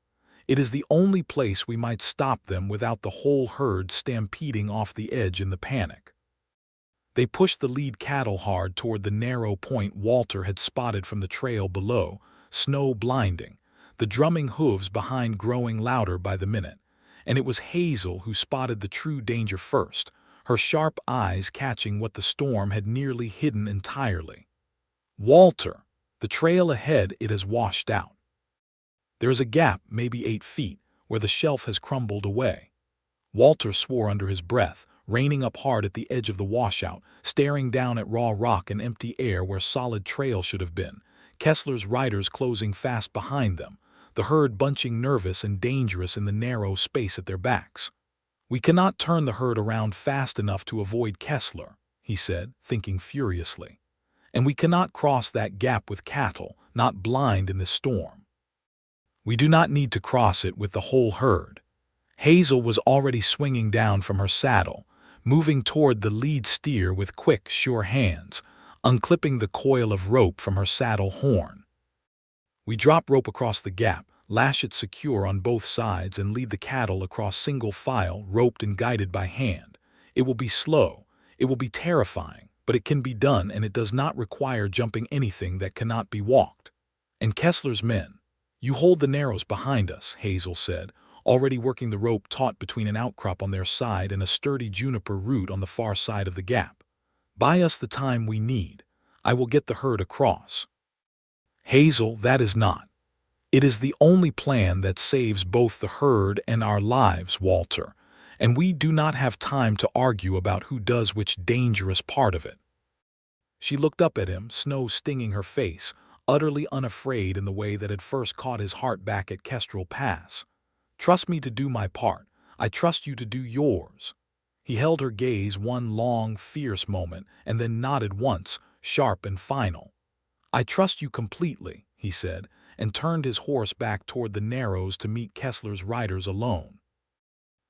It is the only place we might stop them without the whole herd stampeding off the edge in the panic. They pushed the lead cattle hard toward the narrow point Walter had spotted from the trail below, snow blinding, the drumming hooves behind growing louder by the minute. And it was Hazel who spotted the true danger first, her sharp eyes catching what the storm had nearly hidden entirely. Walter, the trail ahead, it has washed out. There is a gap, maybe 8 feet, where the shelf has crumbled away. Walter swore under his breath, reining up hard at the edge of the washout, staring down at raw rock and empty air where solid trail should have been, Kessler's riders closing fast behind them, the herd bunching nervous and dangerous in the narrow space at their backs. We cannot turn the herd around fast enough to avoid Kessler, he said, thinking furiously. And we cannot cross that gap with cattle, not blind in this storm. We do not need to cross it with the whole herd. Hazel was already swinging down from her saddle, moving toward the lead steer with quick, sure hands, unclipping the coil of rope from her saddle horn. We drop rope across the gap, lash it secure on both sides, and lead the cattle across single file, roped and guided by hand. It will be slow, it will be terrifying, but it can be done, and it does not require jumping anything that cannot be walked. And Kessler's men. You hold the narrows behind us, Hazel said, already working the rope taut between an outcrop on their side and a sturdy juniper root on the far side of the gap. Buy us the time we need. I will get the herd across. Hazel, that is not. It is the only plan that saves both the herd and our lives, Walter, and we do not have time to argue about who does which dangerous part of it. She looked up at him, snow stinging her face, utterly unafraid in the way that had first caught his heart back at Kestrel Pass. Trust me to do my part. I trust you to do yours. He held her gaze one long, fierce moment and then nodded once, sharp and final. I trust you completely, he said, and turned his horse back toward the narrows to meet Kessler's riders alone.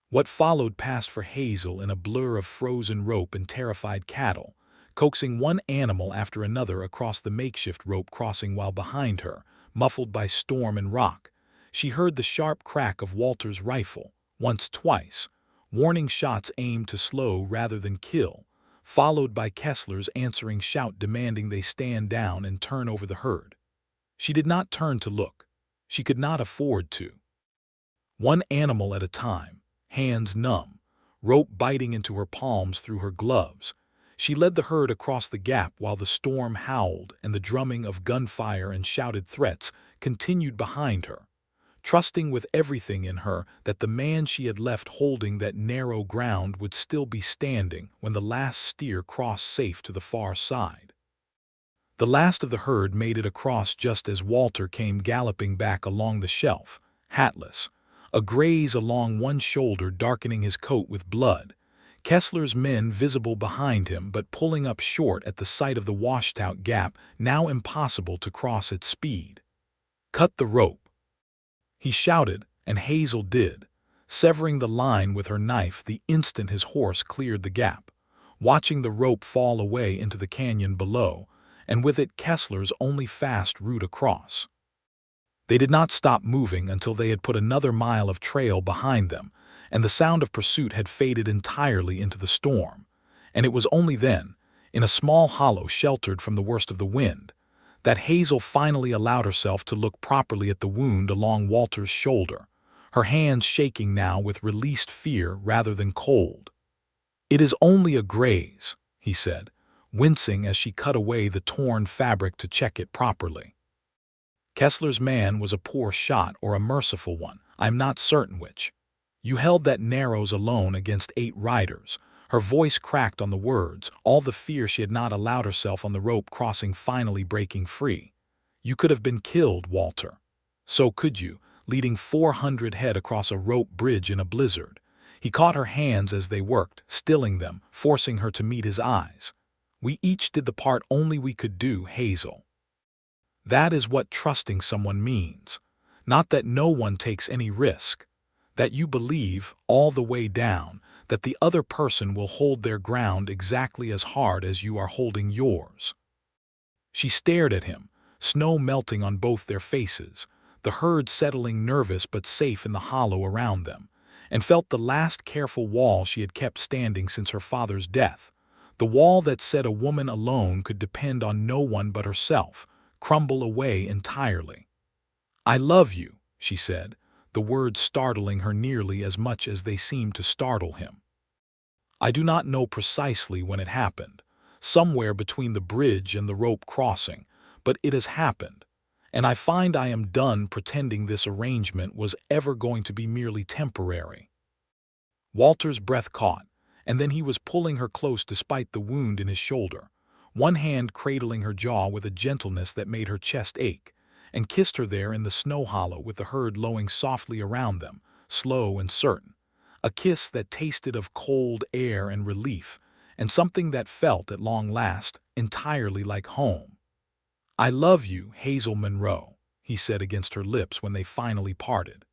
What followed passed for Hazel in a blur of frozen rope and terrified cattle, coaxing one animal after another across the makeshift rope crossing while behind her, muffled by storm and rock, she heard the sharp crack of Walter's rifle, once, twice, warning shots aimed to slow rather than kill, followed by Kessler's answering shout demanding they stand down and turn over the herd. She did not turn to look. She could not afford to. One animal at a time, hands numb, rope biting into her palms through her gloves, she led the herd across the gap while the storm howled and the drumming of gunfire and shouted threats continued behind her, trusting with everything in her that the man she had left holding that narrow ground would still be standing when the last steer crossed safe to the far side. The last of the herd made it across just as Walter came galloping back along the shelf, hatless, a graze along one shoulder darkening his coat with blood, Kessler's men visible behind him but pulling up short at the sight of the washed-out gap, now impossible to cross at speed. "Cut the rope," he shouted, and Hazel did, severing the line with her knife the instant his horse cleared the gap, watching the rope fall away into the canyon below, and with it Kessler's only fast route across. They did not stop moving until they had put another mile of trail behind them, and the sound of pursuit had faded entirely into the storm, and it was only then, in a small hollow sheltered from the worst of the wind, that Hazel finally allowed herself to look properly at the wound along Walter's shoulder, her hands shaking now with released fear rather than cold. "It is only a graze," he said, wincing as she cut away the torn fabric to check it properly. "Kessler's man was a poor shot or a merciful one, I'm not certain which. You held that Narrows alone against 8 riders." Her voice cracked on the words, all the fear she had not allowed herself on the rope crossing finally breaking free. "You could have been killed, Walter. So could you, leading 400 head across a rope bridge in a blizzard." He caught her hands as they worked, stilling them, forcing her to meet his eyes. "We each did the part only we could do, Hazel. That is what trusting someone means. Not that no one takes any risk. That you believe, all the way down, that the other person will hold their ground exactly as hard as you are holding yours." She stared at him, snow melting on both their faces, the herd settling nervous but safe in the hollow around them, and felt the last careful wall she had kept standing since her father's death, the wall that said a woman alone could depend on no one but herself, crumble away entirely. "I love you," she said, the words startling her nearly as much as they seemed to startle him. "I do not know precisely when it happened, somewhere between the bridge and the rope crossing, but it has happened, and I find I am done pretending this arrangement was ever going to be merely temporary." Walter's breath caught, and then he was pulling her close despite the wound in his shoulder, one hand cradling her jaw with a gentleness that made her chest ache, and kissed her there in the snow hollow with the herd lowing softly around them, slow and certain, a kiss that tasted of cold air and relief, and something that felt, at long last, entirely like home. "I love you, Hazel Monroe," he said against her lips when they finally parted.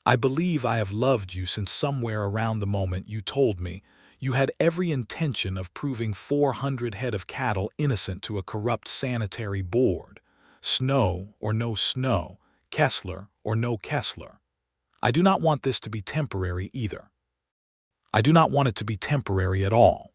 "I believe I have loved you since somewhere around the moment you told me you had every intention of proving 400 head of cattle innocent to a corrupt sanitary board. Snow or no snow, Kessler or no Kessler. I do not want this to be temporary either. I do not want it to be temporary at all."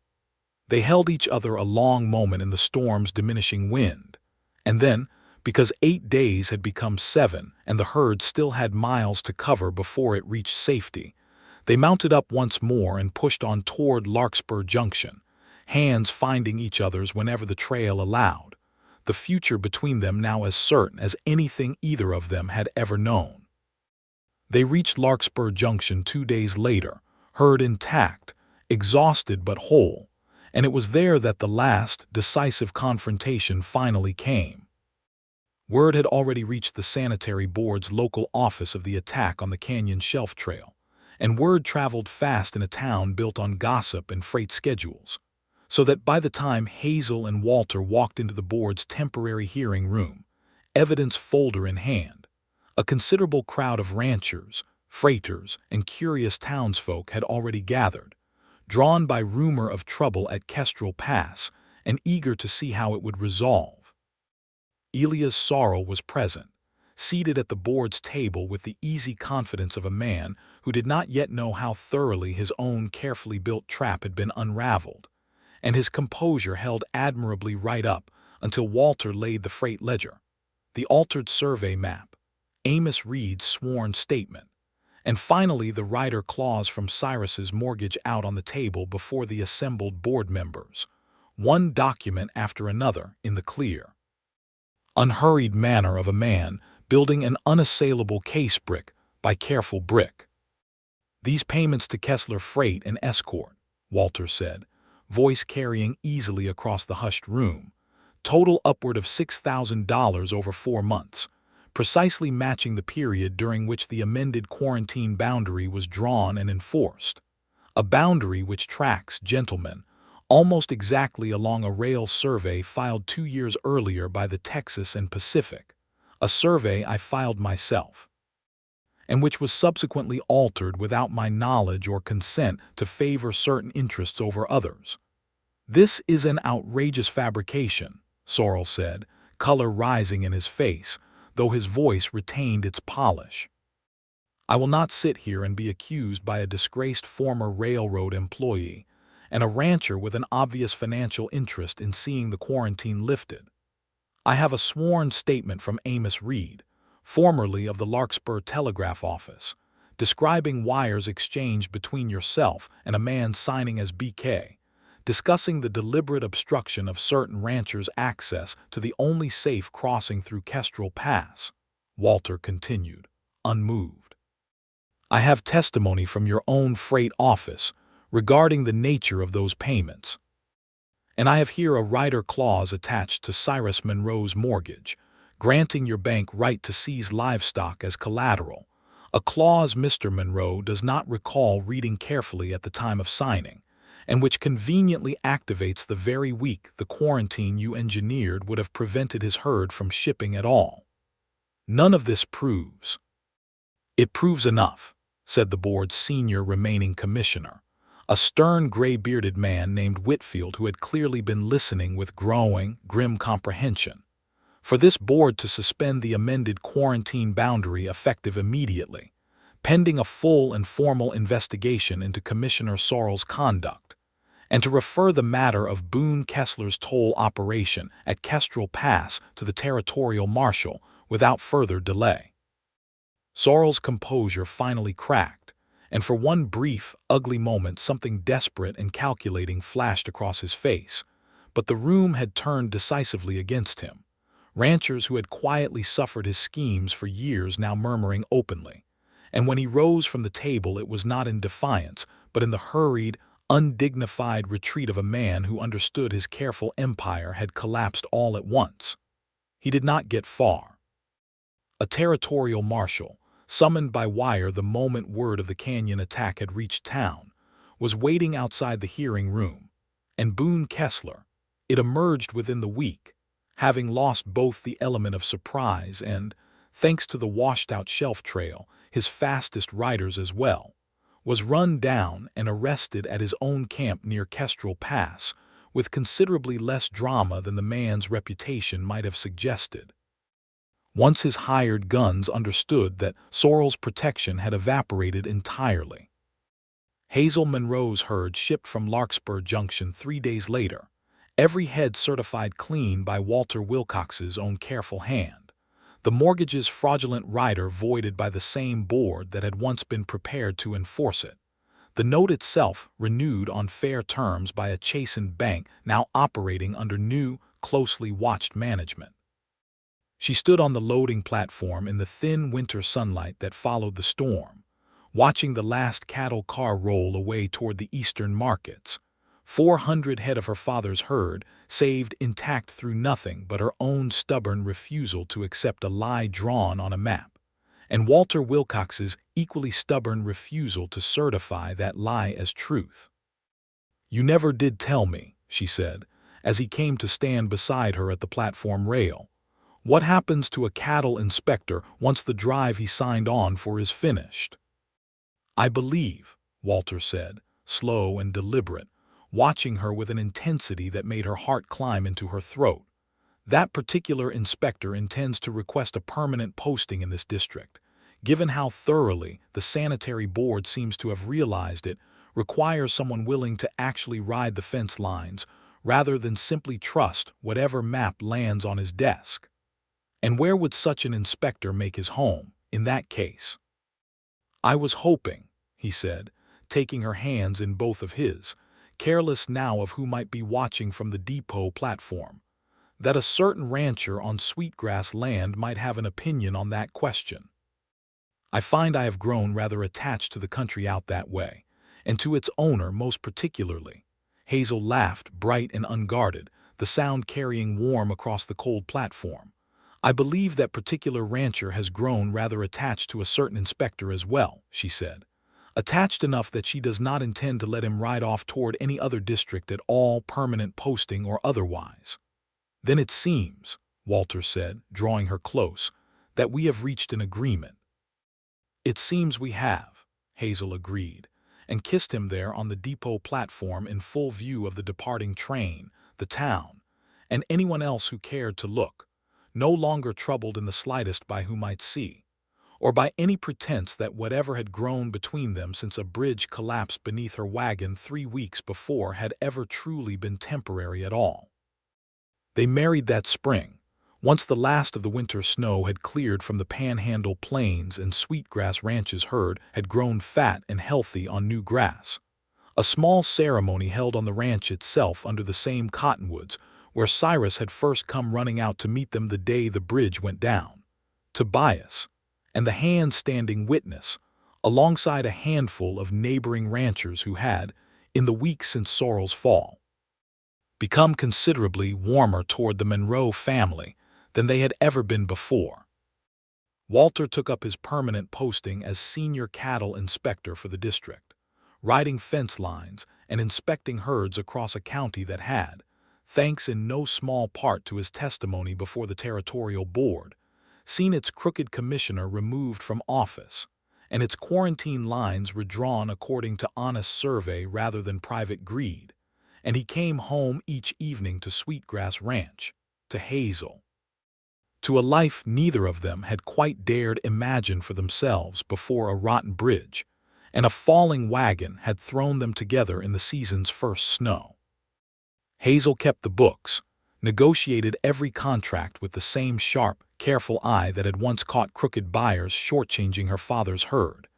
They held each other a long moment in the storm's diminishing wind, and then, because 8 days had become 7 and the herd still had miles to cover before it reached safety, they mounted up once more and pushed on toward Larkspur Junction, hands finding each other's whenever the trail allowed, the future between them now as certain as anything either of them had ever known. They reached Larkspur Junction 2 days later, herd intact, exhausted but whole, and it was there that the last, decisive confrontation finally came. Word had already reached the Sanitary Board's local office of the attack on the Canyon Shelf Trail, and word traveled fast in a town built on gossip and freight schedules, so that by the time Hazel and Walter walked into the board's temporary hearing room, evidence folder in hand, a considerable crowd of ranchers, freighters, and curious townsfolk had already gathered, drawn by rumor of trouble at Kestrel Pass and eager to see how it would resolve. Elias Sorrel was present, seated at the board's table with the easy confidence of a man who did not yet know how thoroughly his own carefully built trap had been unraveled, and his composure held admirably right up until Walter laid the freight ledger, the altered survey map, Amos Reed's sworn statement, and finally the rider clause from Cyrus's mortgage out on the table before the assembled board members, one document after another in the clear, unhurried manner of a man building an unassailable case brick by careful brick. "These payments to Kessler Freight and Escort," Walter said, voice carrying easily across the hushed room, "total upward of $6,000 over 4 months, precisely matching the period during which the amended quarantine boundary was drawn and enforced. A boundary which tracks, gentlemen, almost exactly along a rail survey filed 2 years earlier by the Texas and Pacific, a survey I filed myself, and which was subsequently altered without my knowledge or consent to favor certain interests over others. This is an outrageous fabrication, Sorrel said, color rising in his face, though his voice retained its polish. I will not sit here and be accused by a disgraced former railroad employee and a rancher with an obvious financial interest in seeing the quarantine lifted. I have a sworn statement from Amos Reed, formerly of the Larkspur Telegraph Office, describing wires exchanged between yourself and a man signing as BK, discussing the deliberate obstruction of certain ranchers' access to the only safe crossing through Kestrel Pass, Walter continued, unmoved. I have testimony from your own freight office regarding the nature of those payments. And I have here a rider clause attached to Cyrus Monroe's mortgage, granting your bank right to seize livestock as collateral, a clause Mr. Monroe does not recall reading carefully at the time of signing, and which conveniently activates the very week the quarantine you engineered would have prevented his herd from shipping at all. None of this proves. It proves enough, said the board's senior remaining commissioner, a stern gray-bearded man named Whitfield who had clearly been listening with growing, grim comprehension, for this board to suspend the amended quarantine boundary effective immediately, pending a full and formal investigation into Commissioner Sorrel's conduct, and to refer the matter of Boone Kessler's toll operation at Kestrel Pass to the territorial marshal without further delay. Sorrel's composure finally cracked, and for one brief, ugly moment something desperate and calculating flashed across his face, but the room had turned decisively against him, ranchers who had quietly suffered his schemes for years now murmuring openly, and when he rose from the table it was not in defiance, but in the hurried, undignified retreat of a man who understood his careful empire had collapsed all at once. He did not get far. A territorial marshal, summoned by wire the moment word of the canyon attack had reached town, was waiting outside the hearing room, and Boone Kessler, it emerged within the week, having lost both the element of surprise and, thanks to the washed-out shelf trail, his fastest riders as well, was run down and arrested at his own camp near Kestrel Pass with considerably less drama than the man's reputation might have suggested. Once his hired guns understood that Sorrel's protection had evaporated entirely. Hazel Monroe's herd shipped from Larkspur Junction 3 days later, every head certified clean by Walter Wilcox's own careful hand, the mortgage's fraudulent rider voided by the same board that had once been prepared to enforce it, the note itself renewed on fair terms by a chastened bank now operating under new, closely watched management. She stood on the loading platform in the thin winter sunlight that followed the storm, watching the last cattle car roll away toward the eastern markets, 400 head of her father's herd saved intact through nothing but her own stubborn refusal to accept a lie drawn on a map, and Walter Wilcox's equally stubborn refusal to certify that lie as truth. "You never did tell me," she said, as he came to stand beside her at the platform rail. "What happens to a cattle inspector once the drive he signed on for is finished?" "I believe," Walter said, slow and deliberate, watching her with an intensity that made her heart climb into her throat, "that particular inspector intends to request a permanent posting in this district, given how thoroughly the sanitary board seems to have realized it requires someone willing to actually ride the fence lines rather than simply trust whatever map lands on his desk. And where would such an inspector make his home, in that case?" "I was hoping," he said, taking her hands in both of his, careless now of who might be watching from the depot platform, "that a certain rancher on sweetgrass land might have an opinion on that question. I find I have grown rather attached to the country out that way, and to its owner most particularly." Hazel laughed, bright and unguarded, the sound carrying warm across the cold platform. "I believe that particular rancher has grown rather attached to a certain inspector as well," she said. "Attached enough that she does not intend to let him ride off toward any other district at all, permanent posting or otherwise." "Then it seems," Walter said, drawing her close, that we have reached an agreement." "It seems we have," Hazel agreed, and kissed him there on the depot platform in full view of the departing train, the town, and anyone else who cared to look, no longer troubled in the slightest by who might see, or by any pretense that whatever had grown between them since a bridge collapsed beneath her wagon 3 weeks before had ever truly been temporary at all. They married that spring, once the last of the winter snow had cleared from the Panhandle plains and Sweetgrass Ranch's herd had grown fat and healthy on new grass. A small ceremony held on the ranch itself under the same cottonwoods where Cyrus had first come running out to meet them the day the bridge went down. Tobias, and the hand standing witness, alongside a handful of neighboring ranchers who had, in the weeks since Sorrel's fall, become considerably warmer toward the Monroe family than they had ever been before. Walter took up his permanent posting as senior cattle inspector for the district, riding fence lines and inspecting herds across a county that had, thanks in no small part to his testimony before the territorial board, seen its crooked commissioner removed from office, and its quarantine lines redrawn according to honest survey rather than private greed, and he came home each evening to Sweetgrass Ranch, to Hazel, to a life neither of them had quite dared imagine for themselves before a rotten bridge and a falling wagon had thrown them together in the season's first snow. Hazel kept the books, negotiated every contract with the same sharp, careful eye that had once caught crooked buyers shortchanging her father's herd,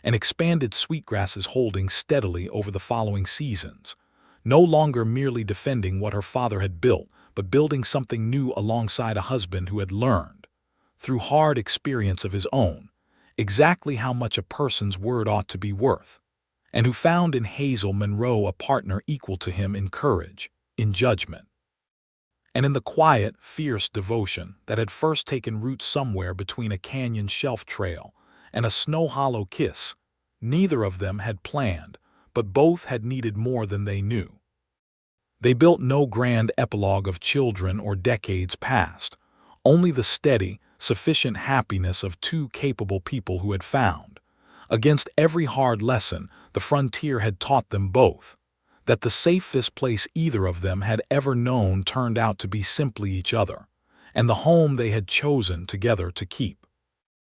and expanded Sweetgrass's holdings steadily over the following seasons, no longer merely defending what her father had built, but building something new alongside a husband who had learned, through hard experience of his own, exactly how much a person's word ought to be worth, and who found in Hazel Monroe a partner equal to him in courage, in judgment, and in the quiet, fierce devotion that had first taken root somewhere between a canyon shelf trail and a snow-hollow kiss. Neither of them had planned, but both had needed more than they knew. They built no grand epilogue of children or decades past, only the steady, sufficient happiness of two capable people who had found, against every hard lesson the frontier had taught them both, that the safest place either of them had ever known turned out to be simply each other, and the home they had chosen together to keep.